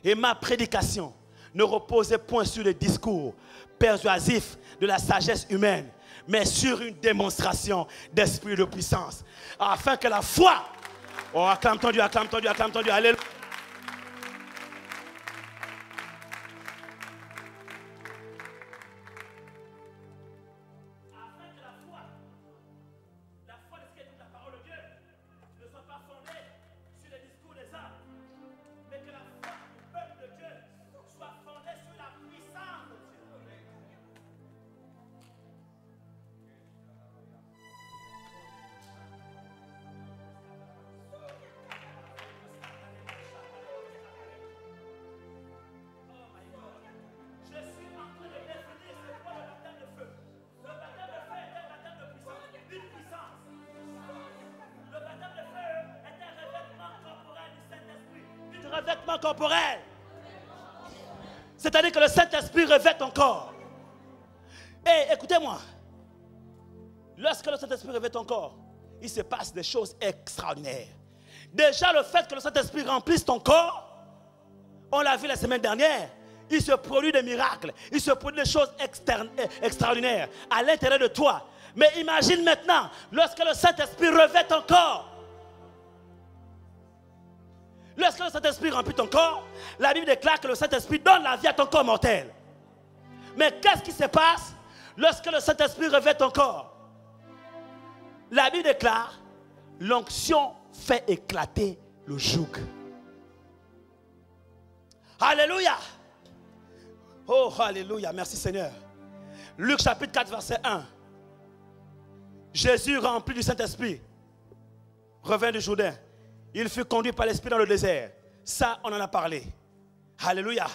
et ma prédication ne reposait point sur les discours persuasifs de la sagesse humaine, mais sur une démonstration d'esprit de puissance, afin que la foi... Oh, acclame-toi Dieu, acclame-toi Dieu, acclame-toi Dieu, alléluia. Afin que la foi de ce qui est la parole de Dieu, ne soit pas fondée sur les discours des hommes, mais que la foi du peuple de Dieu soit fondée sur la puissance de Dieu. Revêtement corporel. C'est-à-dire que le Saint-Esprit revêt ton corps. Et écoutez-moi, lorsque le Saint-Esprit revêt ton corps, il se passe des choses extraordinaires. Déjà le fait que le Saint-Esprit remplisse ton corps, on l'a vu la semaine dernière, il se produit des miracles, il se produit des choses extraordinaires à l'intérieur de toi. Mais imagine maintenant, lorsque le Saint-Esprit revêt ton corps. Lorsque le Saint-Esprit remplit ton corps, la Bible déclare que le Saint-Esprit donne la vie à ton corps mortel. Mais qu'est-ce qui se passe lorsque le Saint-Esprit revêt ton corps? La Bible déclare: l'onction fait éclater le joug. Alléluia! Oh, alléluia, merci Seigneur. Luc chapitre 4, verset 1. Jésus, rempli du Saint-Esprit, revint du Jourdain. Il fut conduit par l'Esprit dans le désert. Ça, on en a parlé. Alléluia.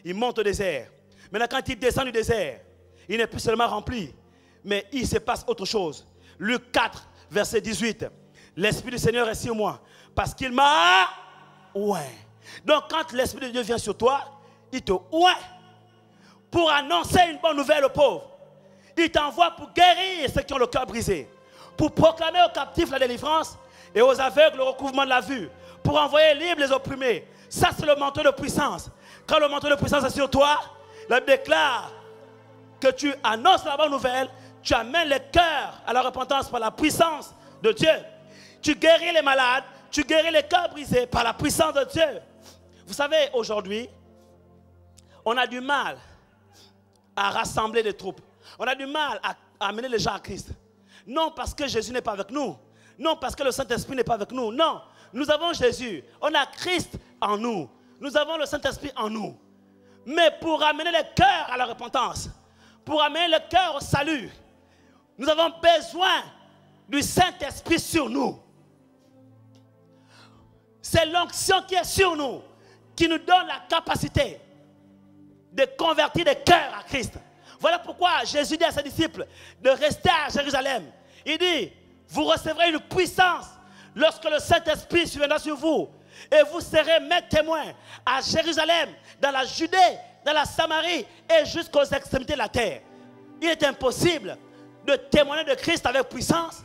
Il monte au désert. Maintenant, quand il descend du désert, il n'est plus seulement rempli, mais il se passe autre chose. Luc 4, verset 18. L'Esprit du Seigneur est sur moi, parce qu'il m'a oint. Donc, quand l'Esprit de Dieu vient sur toi, il te oint pour annoncer une bonne nouvelle aux pauvres. Il t'envoie pour guérir ceux qui ont le cœur brisé, pour proclamer aux captifs la délivrance et aux aveugles le recouvrement de la vue, pour envoyer libres les opprimés. Ça, c'est le manteau de puissance. Quand le manteau de puissance est sur toi, la Bible déclare que tu annonces la bonne nouvelle, tu amènes les cœurs à la repentance par la puissance de Dieu. Tu guéris les malades, tu guéris les cœurs brisés par la puissance de Dieu. Vous savez, aujourd'hui, on a du mal à rassembler des troupes. On a du mal à amener les gens à Christ. Non parce que Jésus n'est pas avec nous. Non parce que le Saint-Esprit n'est pas avec nous. Non, nous avons Jésus. On a Christ en nous. Nous avons le Saint-Esprit en nous. Mais pour amener les cœurs à la repentance, pour amener le cœur au salut, nous avons besoin du Saint-Esprit sur nous. C'est l'onction qui est sur nous qui nous donne la capacité de convertir des cœurs à Christ. Voilà pourquoi Jésus dit à ses disciples de rester à Jérusalem. Il dit, vous recevrez une puissance lorsque le Saint-Esprit viendra sur vous. Et vous serez mes témoins à Jérusalem, dans la Judée, dans la Samarie et jusqu'aux extrémités de la terre. Il est impossible de témoigner de Christ avec puissance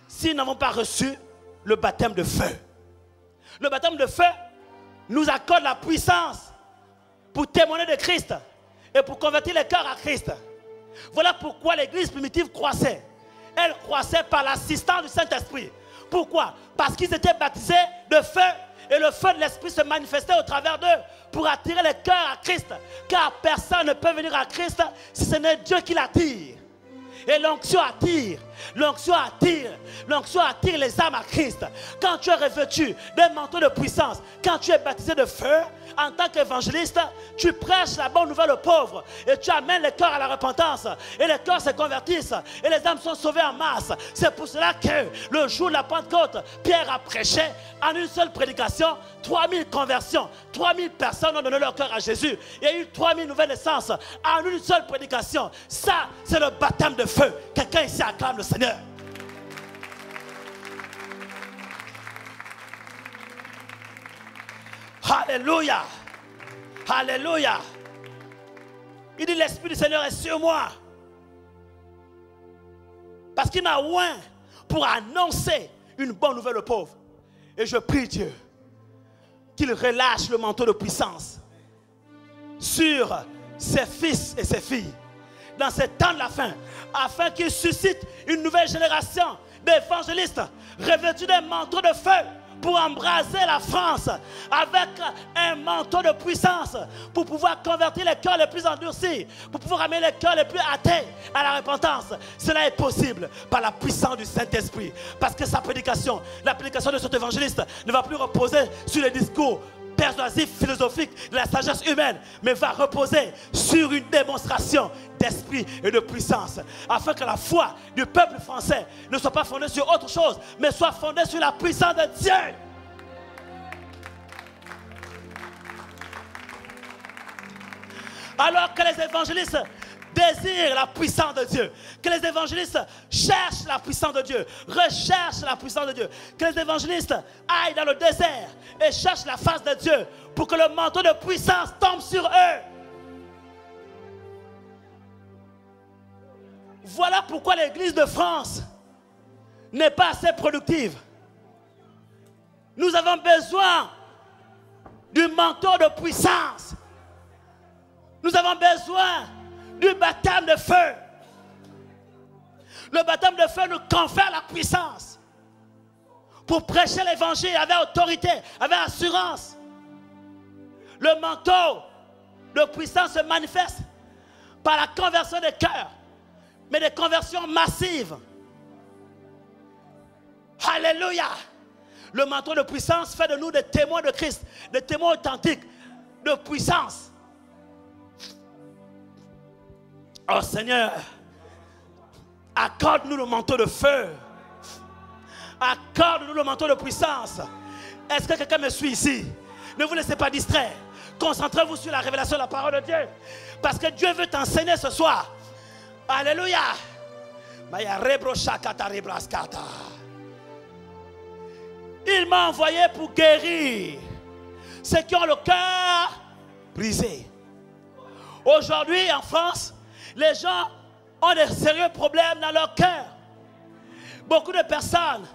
si nous n'avons pas reçu le baptême de feu. Le baptême de feu nous accorde la puissance pour témoigner de Christ et pour convertir les cœurs à Christ. Voilà pourquoi l'église primitive croissait. Elle croissait par l'assistance du Saint-Esprit. Pourquoi? Parce qu'ils étaient baptisés de feu et le feu de l'Esprit se manifestait au travers d'eux pour attirer les cœurs à Christ. Car personne ne peut venir à Christ si ce n'est Dieu qui l'attire. Et l'onction attire, l'onction attire, l'onction attire les âmes à Christ. Quand tu es revêtu d'un manteau de puissance, quand tu es baptisé de feu, en tant qu'évangéliste, tu prêches la bonne nouvelle aux pauvres et tu amènes les cœurs à la repentance et les cœurs se convertissent et les âmes sont sauvées en masse. C'est pour cela que le jour de la Pentecôte, Pierre a prêché en une seule prédication 3000 conversions, 3000 personnes ont donné leur cœur à Jésus. Il y a eu 3000 nouvelles naissances en une seule prédication. Ça, c'est le baptême de feu. Quelqu'un ici acclame le Seigneur. Alléluia. Alléluia. Il dit l'Esprit du Seigneur est sur moi. Parce qu'il m'a oint pour annoncer une bonne nouvelle aux pauvres. Et je prie Dieu qu'il relâche le manteau de puissance sur ses fils et ses filles dans ces temps de la fin, afin qu'il suscite une nouvelle génération d'évangélistes revêtus d'un manteau de feu pour embraser la France avec un manteau de puissance, pour pouvoir convertir les cœurs les plus endurcis, pour pouvoir amener les cœurs les plus athées à la repentance. Cela est possible par la puissance du Saint-Esprit, parce que sa prédication, la prédication de cet évangéliste ne va plus reposer sur les discours persuasif, philosophique de la sagesse humaine, mais va reposer sur une démonstration d'esprit et de puissance, afin que la foi du peuple français ne soit pas fondée sur autre chose, mais soit fondée sur la puissance de Dieu. Alors que les évangélistes désirent la puissance de Dieu, que les évangélistes cherchent la puissance de Dieu, recherchent la puissance de Dieu, que les évangélistes aillent dans le désert et cherchent la face de Dieu pour que le manteau de puissance tombe sur eux. Voilà pourquoi l'église de France n'est pas assez productive. Nous avons besoin du manteau de puissance. Nous avons besoin du baptême de feu. Le baptême de feu nous confère la puissance pour prêcher l'évangile avec autorité, avec assurance. Le manteau de puissance se manifeste par la conversion des cœurs, mais des conversions massives. Alléluia. Le manteau de puissance fait de nous des témoins de Christ, des témoins authentiques de puissance. Oh Seigneur, accorde-nous le manteau de feu. Accorde-nous le manteau de puissance. Est-ce que quelqu'un me suit ici? Ne vous laissez pas distraire. Concentrez-vous sur la révélation de la parole de Dieu. Parce que Dieu veut t'enseigner ce soir. Alléluia. Il m'a envoyé pour guérir ceux qui ont le cœur brisé. Aujourd'hui en France, les gens ont des sérieux problèmes dans leur cœur. Beaucoup de personnes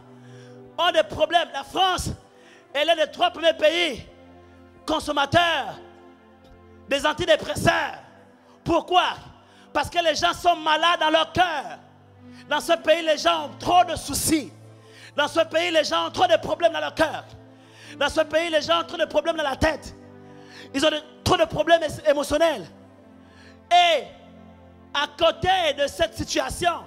ont des problèmes. La France est l'un des 3 premiers pays consommateurs des antidépresseurs. Pourquoi? Parce que les gens sont malades dans leur cœur. Dans ce pays, les gens ont trop de soucis. Dans ce pays, les gens ont trop de problèmes dans leur cœur. Dans ce pays, les gens ont trop de problèmes dans la tête. Ils ont trop de problèmes émotionnels. Et à côté de cette situation,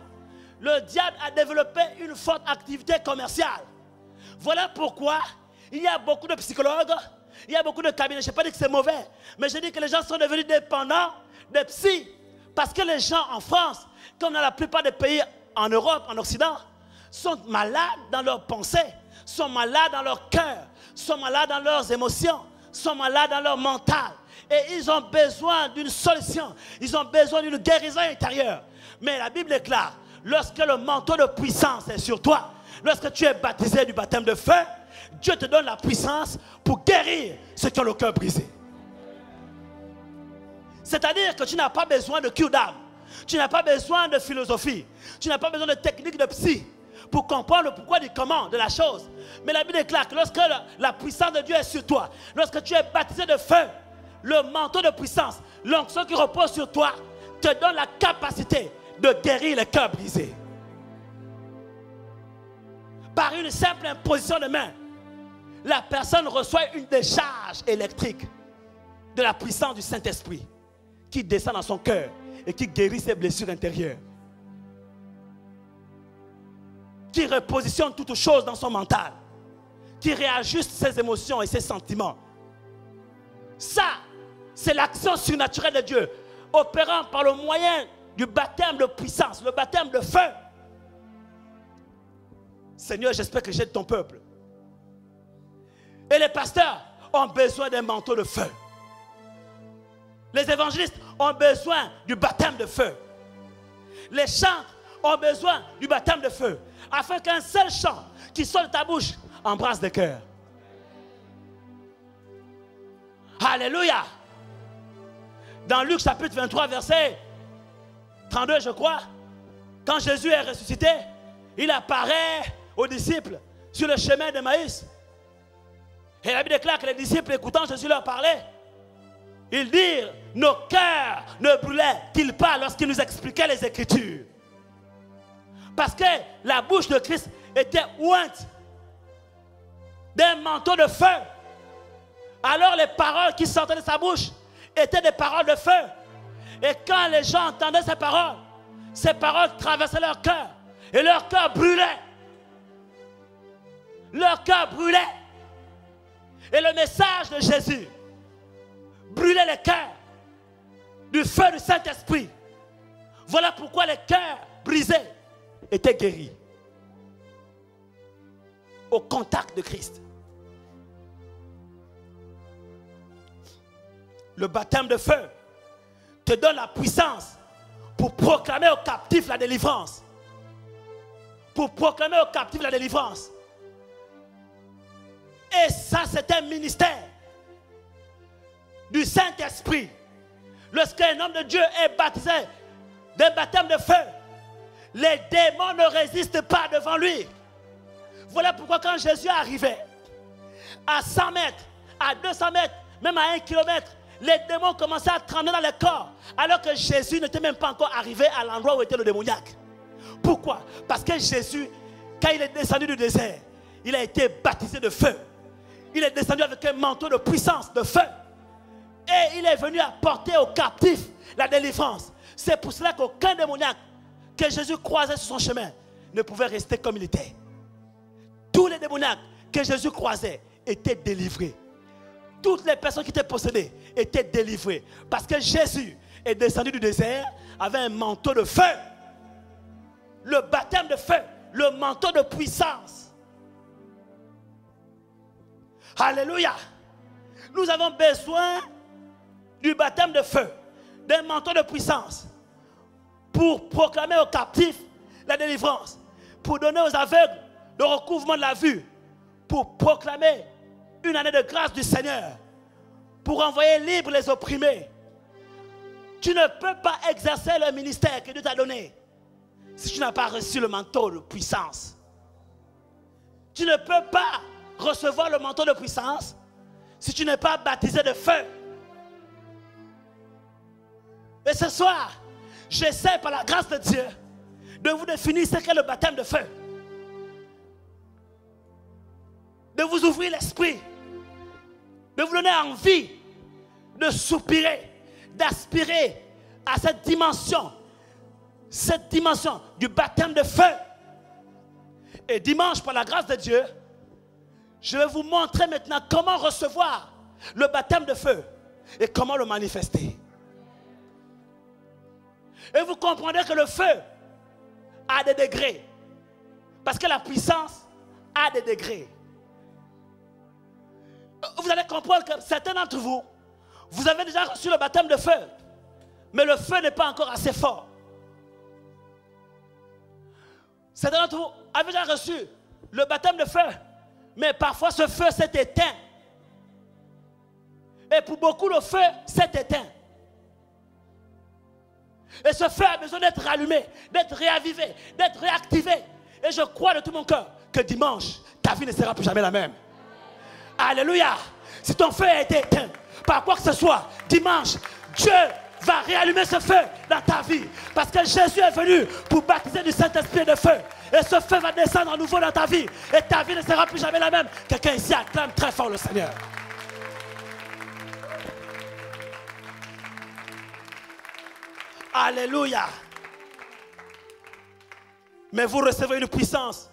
le diable a développé une forte activité commerciale. Voilà pourquoi il y a beaucoup de psychologues, il y a beaucoup de cabinets. Je n'ai pas dit que c'est mauvais, mais je dis que les gens sont devenus dépendants des psys. Parce que les gens en France, comme dans la plupart des pays en Europe, en Occident, sont malades dans leurs pensées, sont malades dans leur cœur, sont malades dans leurs émotions, sont malades dans leur mental. Et ils ont besoin d'une solution. Ils ont besoin d'une guérison intérieure. Mais la Bible déclare, lorsque le manteau de puissance est sur toi, lorsque tu es baptisé du baptême de feu, Dieu te donne la puissance pour guérir ceux qui ont le cœur brisé. C'est-à-dire que tu n'as pas besoin de cure d'âme. Tu n'as pas besoin de philosophie. Tu n'as pas besoin de technique de psy pour comprendre le pourquoi du comment de la chose. Mais la Bible déclare que lorsque la puissance de Dieu est sur toi, lorsque tu es baptisé de feu, le manteau de puissance, l'onction qui repose sur toi, te donne la capacité de guérir les cœurs brisés. Par une simple imposition de main, la personne reçoit une décharge électrique de la puissance du Saint-Esprit qui descend dans son cœur et qui guérit ses blessures intérieures, qui repositionne toutes choses dans son mental, qui réajuste ses émotions et ses sentiments. Ça, c'est l'action surnaturelle de Dieu, opérant par le moyen du baptême de puissance, le baptême de feu. Seigneur, j'espère que j'aide ton peuple. Et les pasteurs ont besoin d'un manteau de feu. Les évangélistes ont besoin du baptême de feu. Les chantres ont besoin du baptême de feu, afin qu'un seul chant qui sort de ta bouche embrasse des cœurs. Alléluia. Dans Luc chapitre 23, verset 32, je crois, quand Jésus est ressuscité, il apparaît aux disciples sur le chemin de Maïs. Et la Bible déclare que les disciples, écoutant Jésus leur parler, ils dirent, nos cœurs ne brûlaient-ils pas lorsqu'il nous expliquait les Écritures? Parce que la bouche de Christ était ointe d'un manteau de feu. Alors les paroles qui sortaient de sa bouche étaient des paroles de feu. Et quand les gens entendaient ces paroles traversaient leur cœur. Et leur cœur brûlait. Leur cœur brûlait. Et le message de Jésus brûlait les cœurs du feu du Saint-Esprit. Voilà pourquoi les cœurs brisés étaient guéris au contact de Christ. Le baptême de feu te donne la puissance pour proclamer aux captifs la délivrance. Pour proclamer aux captifs la délivrance. Et ça, c'est un ministère du Saint-Esprit. Lorsqu'un homme de Dieu est baptisé d'un baptême de feu, les démons ne résistent pas devant lui. Voilà pourquoi quand Jésus arrivait à 100 mètres, à 200 mètres, même à 1 kilomètre, les démons commençaient à trembler dans les corps, alors que Jésus n'était même pas encore arrivé à l'endroit où était le démoniaque. Pourquoi? Parce que Jésus, quand il est descendu du désert, il a été baptisé de feu. Il est descendu avec un manteau de puissance, de feu. Et il est venu apporter aux captifs la délivrance. C'est pour cela qu'aucun démoniaque que Jésus croisait sur son chemin ne pouvait rester comme il était. Tous les démoniaques que Jésus croisait étaient délivrés. Toutes les personnes qui étaient possédées étaient délivrées. Parce que Jésus est descendu du désert avec un manteau de feu. Le baptême de feu, le manteau de puissance. Alléluia. Nous avons besoin du baptême de feu, d'un manteau de puissance, pour proclamer aux captifs la délivrance, pour donner aux aveugles le recouvrement de la vue, pour proclamer une année de grâce du Seigneur, pour envoyer libres les opprimés. Tu ne peux pas exercer le ministère que Dieu t'a donné si tu n'as pas reçu le manteau de puissance. Tu ne peux pas recevoir le manteau de puissance si tu n'es pas baptisé de feu. Et ce soir, j'essaie par la grâce de Dieu de vous définir ce qu'est le baptême de feu. De vous ouvrir l'esprit, de vous donner envie de soupirer, d'aspirer à cette dimension du baptême de feu. Et dimanche, par la grâce de Dieu, je vais vous montrer maintenant comment recevoir le baptême de feu et comment le manifester. Et vous comprendrez que le feu a des degrés. Parce que la puissance a des degrés. Vous allez comprendre que certains d'entre vous, vous avez déjà reçu le baptême de feu, mais le feu n'est pas encore assez fort. Certains d'entre vous avez déjà reçu le baptême de feu, mais parfois ce feu s'est éteint. Et pour beaucoup, le feu s'est éteint. Et ce feu a besoin d'être rallumé, d'être réavivé, d'être réactivé. Et je crois de tout mon cœur que dimanche, ta vie ne sera plus jamais la même. Alléluia. Si ton feu a été éteint par quoi que ce soit, dimanche, Dieu va réallumer ce feu dans ta vie. Parce que Jésus est venu pour baptiser du Saint-Esprit et de feu. Et ce feu va descendre à nouveau dans ta vie. Et ta vie ne sera plus jamais la même. Quelqu'un ici acclame très fort le Seigneur. Alléluia. Mais vous recevrez une puissance,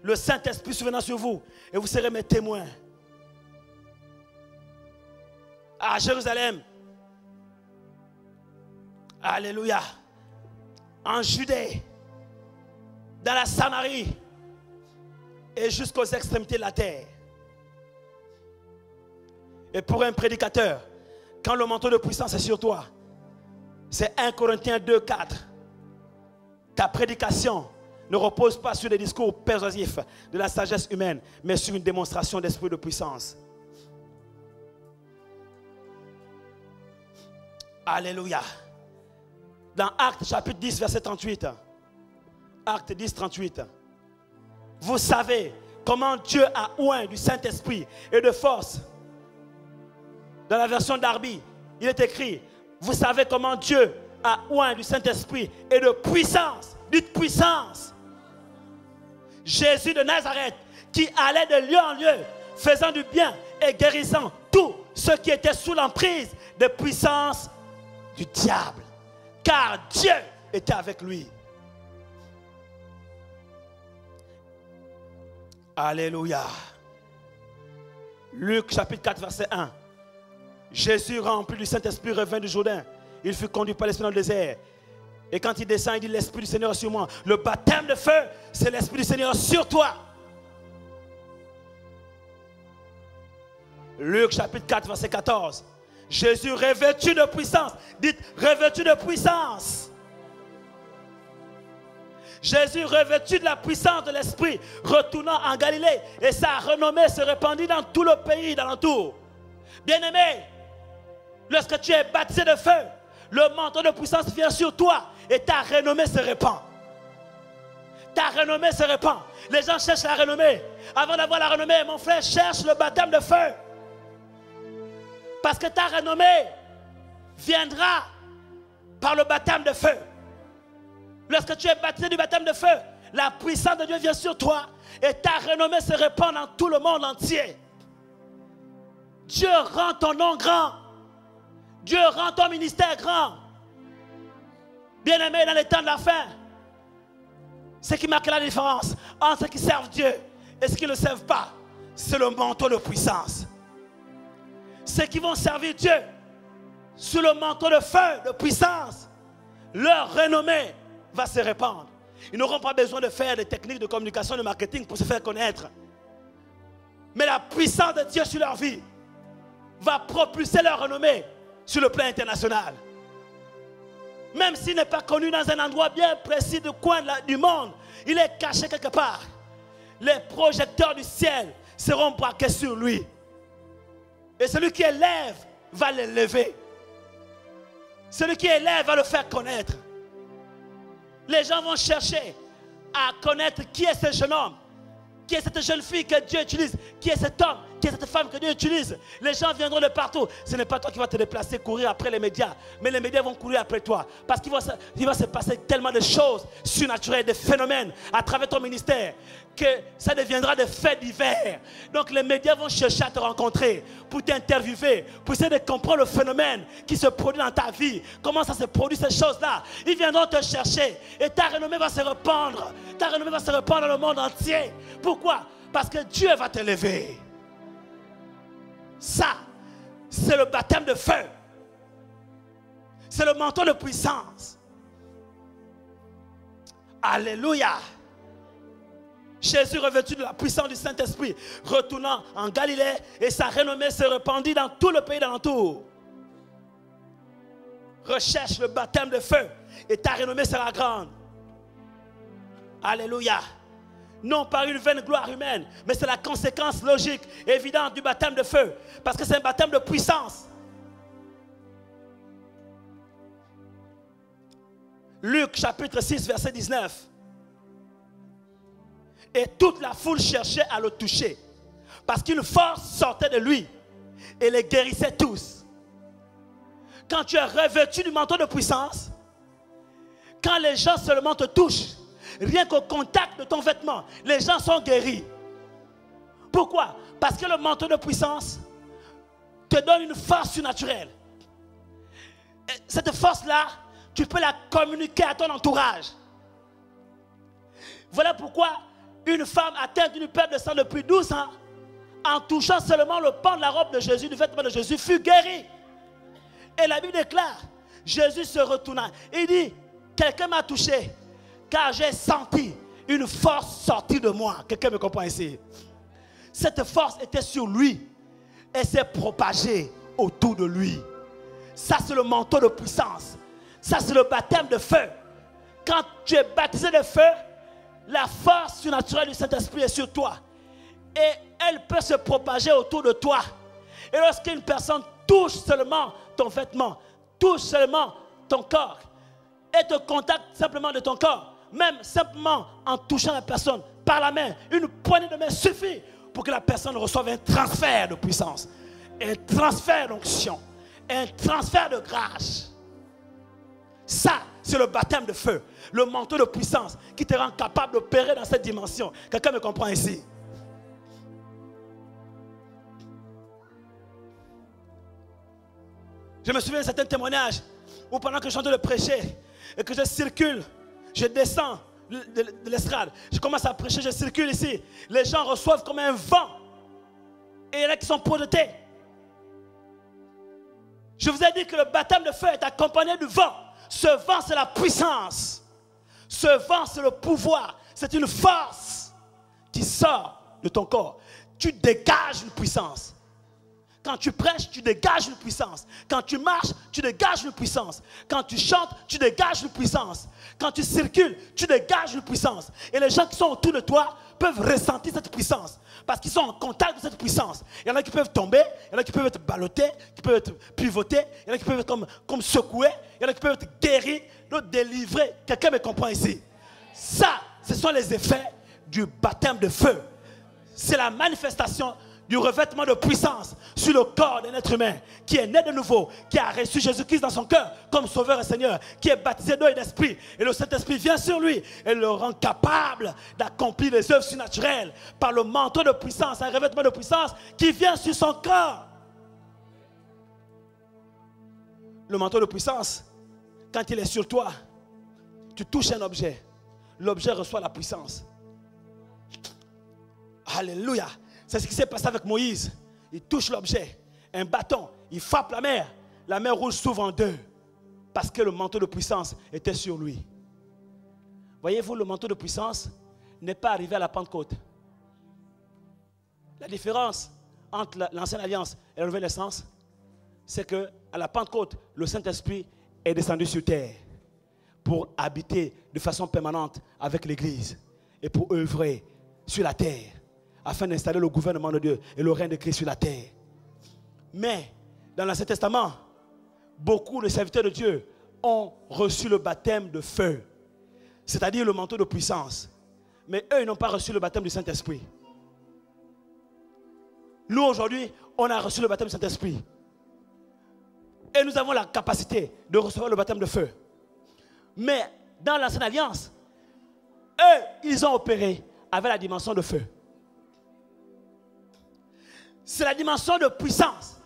le Saint-Esprit survenant sur vous, et vous serez mes témoins. À Jérusalem. Alléluia. En Judée, dans la Samarie et jusqu'aux extrémités de la terre. Et pour un prédicateur, quand le manteau de puissance est sur toi, c'est 1 Corinthiens 2, 4. Ta prédication ne repose pas sur des discours persuasifs de la sagesse humaine, mais sur une démonstration d'esprit de puissance. Alléluia. Dans Actes chapitre 10, verset 38. Actes 10, 38. Vous savez comment Dieu a oint du Saint-Esprit et de force. Dans la version d'Arby, il est écrit: vous savez comment Dieu a oint du Saint-Esprit et de puissance. Dites puissance. Jésus de Nazareth, qui allait de lieu en lieu, faisant du bien et guérissant tous ceux qui étaient sous l'emprise de puissance du diable. Car Dieu était avec lui. Alléluia. Luc chapitre 4, verset 1. Jésus, rempli du Saint-Esprit, revint du Jourdain. Il fut conduit par l'Esprit dans le désert. Et quand il descend, il dit: l'Esprit du Seigneur est sur moi. Le baptême de feu, c'est l'Esprit du Seigneur sur toi. Luc chapitre 4, verset 14. Jésus revêtu de puissance. Dites: revêtu de puissance. Jésus revêtu de la puissance de l'Esprit, retournant en Galilée, et sa renommée se répandit dans tout le pays d'alentour. Bien-aimé, lorsque tu es baptisé de feu, le manteau de puissance vient sur toi et ta renommée se répand. Ta renommée se répand. Les gens cherchent la renommée. Avant d'avoir la renommée, mon frère, cherche le baptême de feu. Parce que ta renommée viendra par le baptême de feu. Lorsque tu es baptisé du baptême de feu, la puissance de Dieu vient sur toi et ta renommée se répand dans tout le monde entier. Dieu rend ton nom grand. Dieu rend ton ministère grand. Bien-aimé, dans les temps de la fin, ce qui marque la différence entre ceux qui servent Dieu et ceux qui ne le servent pas, c'est le manteau de puissance. Ceux qui vont servir Dieu sous le manteau de feu, de puissance, leur renommée va se répandre. Ils n'auront pas besoin de faire des techniques de communication, de marketing pour se faire connaître. Mais la puissance de Dieu sur leur vie va propulser leur renommée sur le plan international. Même s'il n'est pas connu dans un endroit bien précis du coin du monde, il est caché quelque part. Les projecteurs du ciel seront braqués sur lui. Et celui qui élève va l'élever. Celui qui élève va le faire connaître. Les gens vont chercher à connaître qui est ce jeune homme, qui est cette jeune fille que Dieu utilise, qui est cet homme, qui est cette femme que Dieu utilise. Les gens viendront de partout. Ce n'est pas toi qui vas te déplacer, courir après les médias, mais les médias vont courir après toi. Parce qu'il va se passer tellement de choses surnaturelles, des phénomènes à travers ton ministère, que ça deviendra des faits divers. Donc les médias vont chercher à te rencontrer, pour t'interviewer, pour essayer de comprendre le phénomène qui se produit dans ta vie. Comment ça se produit, ces choses-là. Ils viendront te chercher et ta renommée va se répandre. Ta renommée va se répandre dans le monde entier. Pourquoi? Parce que Dieu va t'élever. Ça, c'est le baptême de feu. C'est le manteau de puissance. Alléluia. Jésus, revêtu de la puissance du Saint-Esprit, retournant en Galilée, et sa renommée se répandit dans tout le pays d'alentour. Recherche le baptême de feu et ta renommée sera grande. Alléluia. Non par une vaine gloire humaine, mais c'est la conséquence logique, évidente du baptême de feu. Parce que c'est un baptême de puissance. Luc chapitre 6 verset 19. Et toute la foule cherchait à le toucher, parce qu'une force sortait de lui et les guérissait tous. Quand tu es revêtu du manteau de puissance, quand les gens seulement te touchent, rien qu'au contact de ton vêtement, les gens sont guéris. Pourquoi? Parce que le manteau de puissance te donne une force surnaturelle. Et cette force-là, tu peux la communiquer à ton entourage. Voilà pourquoi une femme atteinte d'une perte de sang depuis 12 ans, en touchant seulement le pan de la robe de Jésus, du vêtement de Jésus, fut guérie. Et la Bible déclare, Jésus se retourna. Il dit, quelqu'un m'a touché, car j'ai senti une force sortir de moi. Quelqu'un me comprend ici? Cette force était sur lui et s'est propagée autour de lui. Ça, c'est le manteau de puissance. Ça, c'est le baptême de feu. Quand tu es baptisé de feu, la force surnaturelle du Saint-Esprit est sur toi. Et elle peut se propager autour de toi. Et lorsqu'une personne touche seulement ton vêtement, touche seulement ton corps, et te contacte simplement de ton corps, même simplement en touchant la personne par la main, une poignée de main suffit pour que la personne reçoive un transfert de puissance, un transfert d'onction, un transfert de grâce. Ça, c'est le baptême de feu, le manteau de puissance qui te rend capable d'opérer dans cette dimension. Quelqu'un me comprend ici? Je me souviens de certains témoignages où pendant que je suis en train de prêcher et que je circule, je descends de l'estrade, je commence à prêcher, je circule ici. Les gens reçoivent comme un vent et il y en a qui sont projetés. Je vous ai dit que le baptême de feu est accompagné du vent. Ce vent, c'est la puissance. Ce vent, c'est le pouvoir. C'est une force qui sort de ton corps. Tu dégages une puissance. Quand tu prêches, tu dégages une puissance. Quand tu marches, tu dégages une puissance. Quand tu chantes, tu dégages une puissance. Quand tu circules, tu dégages une puissance. Et les gens qui sont autour de toi peuvent ressentir cette puissance. Parce qu'ils sont en contact de cette puissance. Il y en a qui peuvent tomber, il y en a qui peuvent être ballottés, qui peuvent être pivotés, il y en a qui peuvent être comme secoués, il y en a qui peuvent être guéris, d'autres délivrés. Quelqu'un me comprend ici? Ça, ce sont les effets du baptême de feu. C'est la manifestation du revêtement de puissance sur le corps d'un être humain qui est né de nouveau, qui a reçu Jésus-Christ dans son cœur comme Sauveur et Seigneur, qui est baptisé d'eau et d'esprit. Et le Saint-Esprit vient sur lui et le rend capable d'accomplir les œuvres surnaturelles par le manteau de puissance, un revêtement de puissance qui vient sur son corps. Le manteau de puissance, quand il est sur toi, tu touches un objet, l'objet reçoit la puissance. Alléluia. C'est ce qui s'est passé avec Moïse. Il touche l'objet, un bâton, il frappe la mer rouge s'ouvre en deux, parce que le manteau de puissance était sur lui. Voyez-vous, le manteau de puissance n'est pas arrivé à la Pentecôte. La différence entre l'ancienne alliance et la nouvelle naissance, c'est qu'à la Pentecôte, le Saint-Esprit est descendu sur terre pour habiter de façon permanente avec l'Église et pour œuvrer sur la terre, afin d'installer le gouvernement de Dieu et le règne de Christ sur la terre. Mais, dans l'Ancien Testament, beaucoup de serviteurs de Dieu ont reçu le baptême de feu, c'est-à-dire le manteau de puissance. Mais eux, ils n'ont pas reçu le baptême du Saint-Esprit. Nous, aujourd'hui, on a reçu le baptême du Saint-Esprit. Et nous avons la capacité de recevoir le baptême de feu. Mais, dans l'Ancienne Alliance, eux, ils ont opéré avec la dimension de feu. C'est la dimension de puissance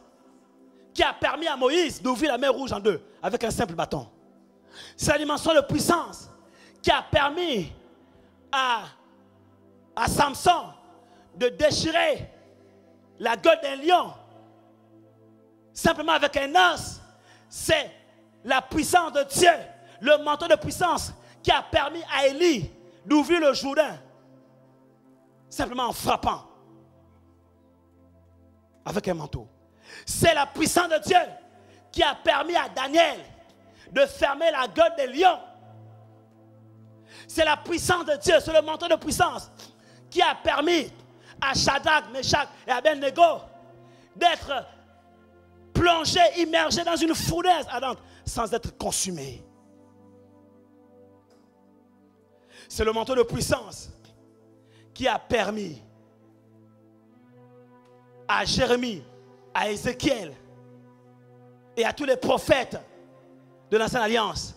qui a permis à Moïse d'ouvrir la mer rouge en deux avec un simple bâton. C'est la dimension de puissance qui a permis à Samson de déchirer la gueule d'un lion simplement avec un os. C'est la puissance de Dieu, le manteau de puissance qui a permis à Élie d'ouvrir le Jourdain simplement en frappant avec un manteau. C'est la puissance de Dieu qui a permis à Daniel de fermer la gueule des lions. C'est la puissance de Dieu, c'est le manteau de puissance qui a permis à Shadrach, Meshach et Abednego d'être plongés, immergés dans une fournaise ardente sans être consumés. C'est le manteau de puissance qui a permis à Jérémie, à Ézéchiel et à tous les prophètes de l'Ancienne Alliance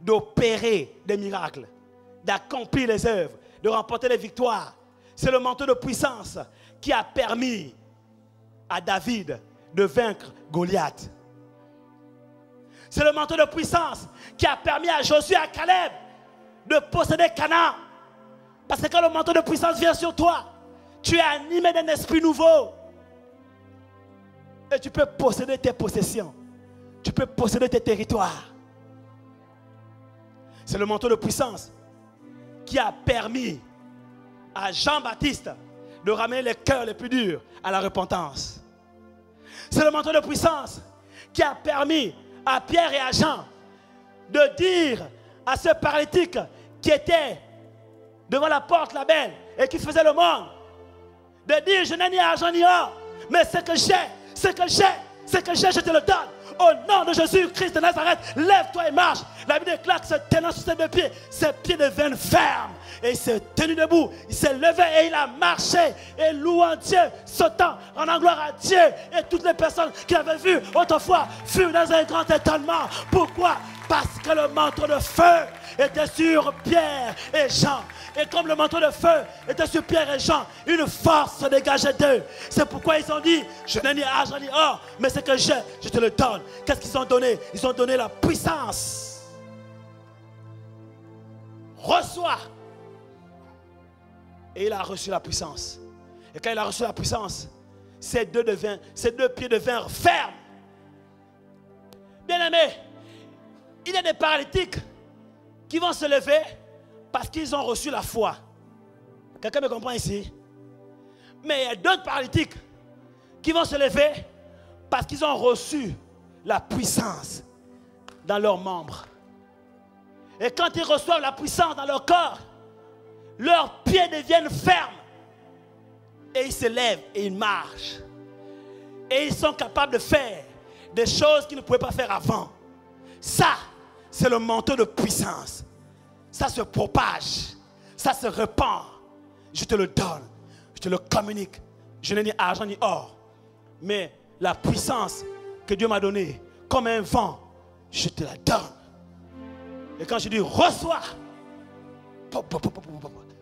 d'opérer des miracles, d'accomplir les œuvres, de remporter les victoires. C'est le manteau de puissance qui a permis à David de vaincre Goliath. C'est le manteau de puissance qui a permis à Josué et à Caleb de posséder Canaan. Parce que quand le manteau de puissance vient sur toi, tu es animé d'un esprit nouveau. Et tu peux posséder tes possessions. Tu peux posséder tes territoires. C'est le manteau de puissance qui a permis à Jean-Baptiste de ramener les cœurs les plus durs à la repentance. C'est le manteau de puissance qui a permis à Pierre et à Jean de dire à ce paralytique qui était devant la porte, la belle, et qui faisait le monde, de dire: je n'ai ni argent ni or, mais ce que j'ai, je te le donne. Au nom de Jésus-Christ de Nazareth, lève-toi et marche. La Bible déclare que se tenant sur ses deux pieds, ses pieds deviennent fermes. Et il s'est tenu debout, il s'est levé et il a marché. Et louant Dieu, sautant, rendant gloire à Dieu. Et toutes les personnes qui l'avaient vu autrefois furent dans un grand étonnement. Pourquoi? Parce que le manteau de feu était sur Pierre et Jean. Et comme le manteau de feu était sur Pierre et Jean, une force se dégageait d'eux. C'est pourquoi ils ont dit: je n'ai ni argent ni or, mais ce que j'ai, je te le donne. Qu'est-ce qu'ils ont donné? Ils ont donné la puissance. Reçois. Et il a reçu la puissance. Et quand il a reçu la puissance, ses deux pieds devinrent fermes. Bien aimé, il y a des paralytiques qui vont se lever parce qu'ils ont reçu la foi. Quelqu'un me comprend ici? Mais il y a d'autres paralytiques qui vont se lever parce qu'ils ont reçu la puissance dans leurs membres. Et quand ils reçoivent la puissance dans leur corps, leurs pieds deviennent fermes. Et ils se lèvent et ils marchent. Et ils sont capables de faire des choses qu'ils ne pouvaient pas faire avant. Ça, c'est le manteau de puissance. Ça se propage. Ça se répand. Je te le donne. Je te le communique. Je n'ai ni argent ni or. Mais la puissance que Dieu m'a donnée, comme un vent, je te la donne. Et quand je dis reçois,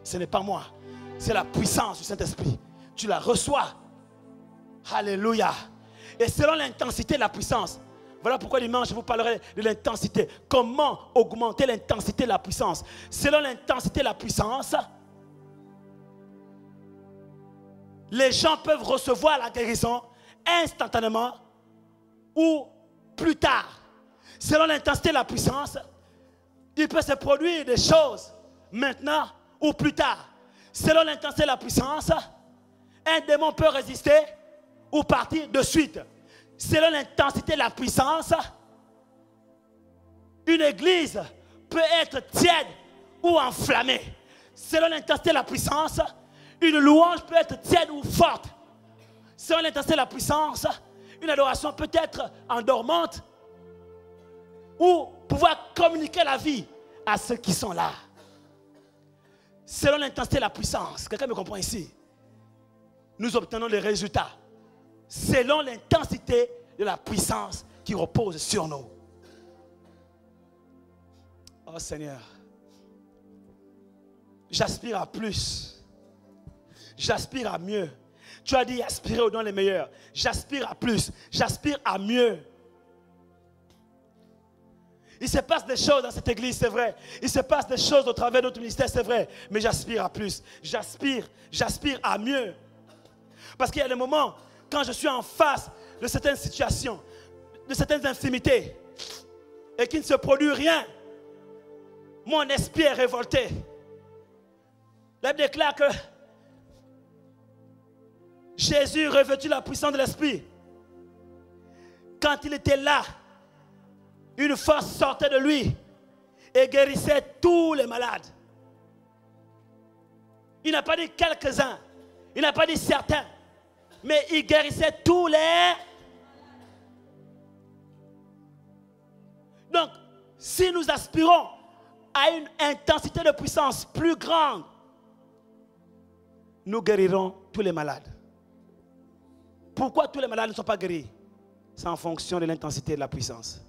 ce n'est pas moi. C'est la puissance du Saint-Esprit. Tu la reçois. Alléluia. Et selon l'intensité de la puissance, voilà pourquoi dimanche je vous parlerai de l'intensité. Comment augmenter l'intensité de la puissance? Selon l'intensité de la puissance, les gens peuvent recevoir la guérison instantanément ou plus tard. Selon l'intensité de la puissance, il peut se produire des choses maintenant ou plus tard. Selon l'intensité de la puissance, un démon peut résister ou partir de suite. Selon l'intensité de la puissance, une église peut être tiède ou enflammée. Selon l'intensité de la puissance, une louange peut être tiède ou forte. Selon l'intensité de la puissance, une adoration peut être endormante ou pouvoir communiquer la vie à ceux qui sont là. Selon l'intensité de la puissance, quelqu'un me comprend ici, nous obtenons les résultats selon l'intensité de la puissance qui repose sur nous. Oh Seigneur, j'aspire à plus. J'aspire à mieux. Tu as dit aspirer aux dons les meilleurs. J'aspire à plus. J'aspire à mieux. Il se passe des choses dans cette église, c'est vrai. Il se passe des choses au travers de notre ministère, c'est vrai. Mais j'aspire à plus. J'aspire à mieux. Parce qu'il y a des moments, quand je suis en face de certaines situations, de certaines infimités, et qu'il ne se produit rien, mon esprit est révolté. La Bible déclare que Jésus revêtu de la puissance de l'Esprit. Quand il était là, une force sortait de lui et guérissait tous les malades. Il n'a pas dit quelques-uns, il n'a pas dit certains, mais il guérissait tous les... Donc, si nous aspirons à une intensité de puissance plus grande, nous guérirons tous les malades. Pourquoi tous les malades ne sont pas guéris? C'est en fonction de l'intensité de la puissance.